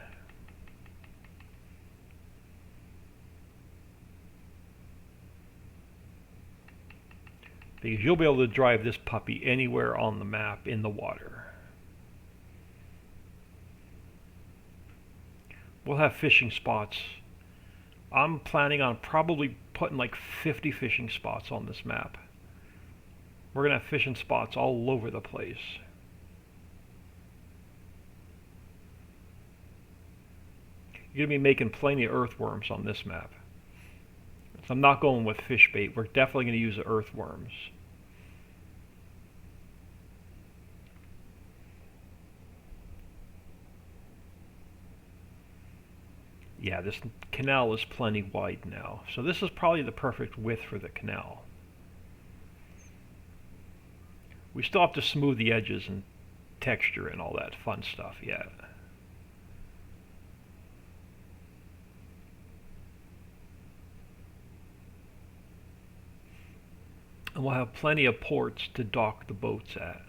Because you'll be able to drive this puppy anywhere on the map in the water. We'll have fishing spots. I'm planning on probably putting like 50 fishing spots on this map. We're going to have fishing spots all over the place. You're going to be making plenty of earthworms on this map. So I'm not going with fish bait. We're definitely going to use the earthworms. Yeah, this canal is plenty wide now. So this is probably the perfect width for the canal. We still have to smooth the edges and texture and all that fun stuff yet. And we'll have plenty of ports to dock the boats at.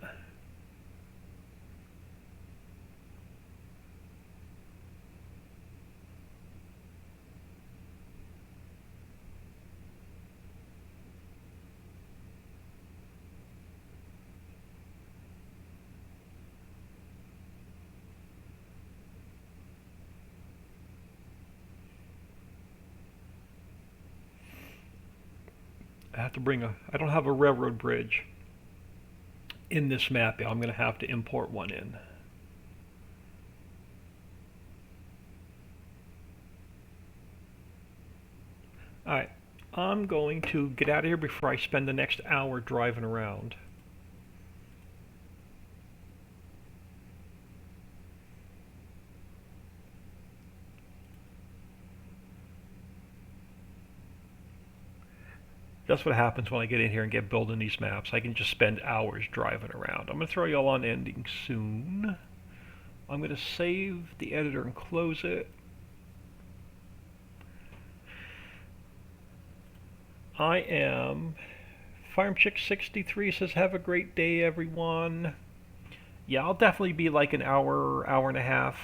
I don't have a railroad bridge in this map. I'm going to have to import one in. Alright, I'm going to get out of here before I spend the next hour driving around. That's what happens when I get in here and get building these maps. I can just spend hours driving around. I'm going to throw y'all on ending soon. I'm going to save the editor and close it. I am. FarmChick63 says, have a great day, everyone. Yeah, I'll definitely be like an hour, hour and a half.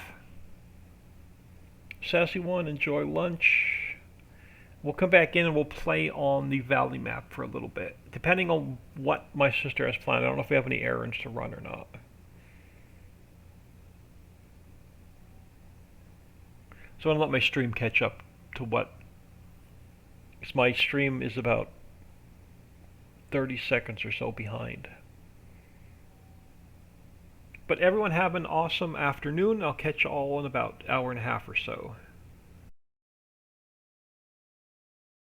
Sassy One, enjoy lunch. We'll come back in and we'll play on the valley map for a little bit. Depending on what my sister has planned. I don't know if we have any errands to run or not. So I'm going to let my stream catch up to what... Because my stream is about 30 seconds or so behind. But everyone have an awesome afternoon. I'll catch you all in about an hour and a half or so.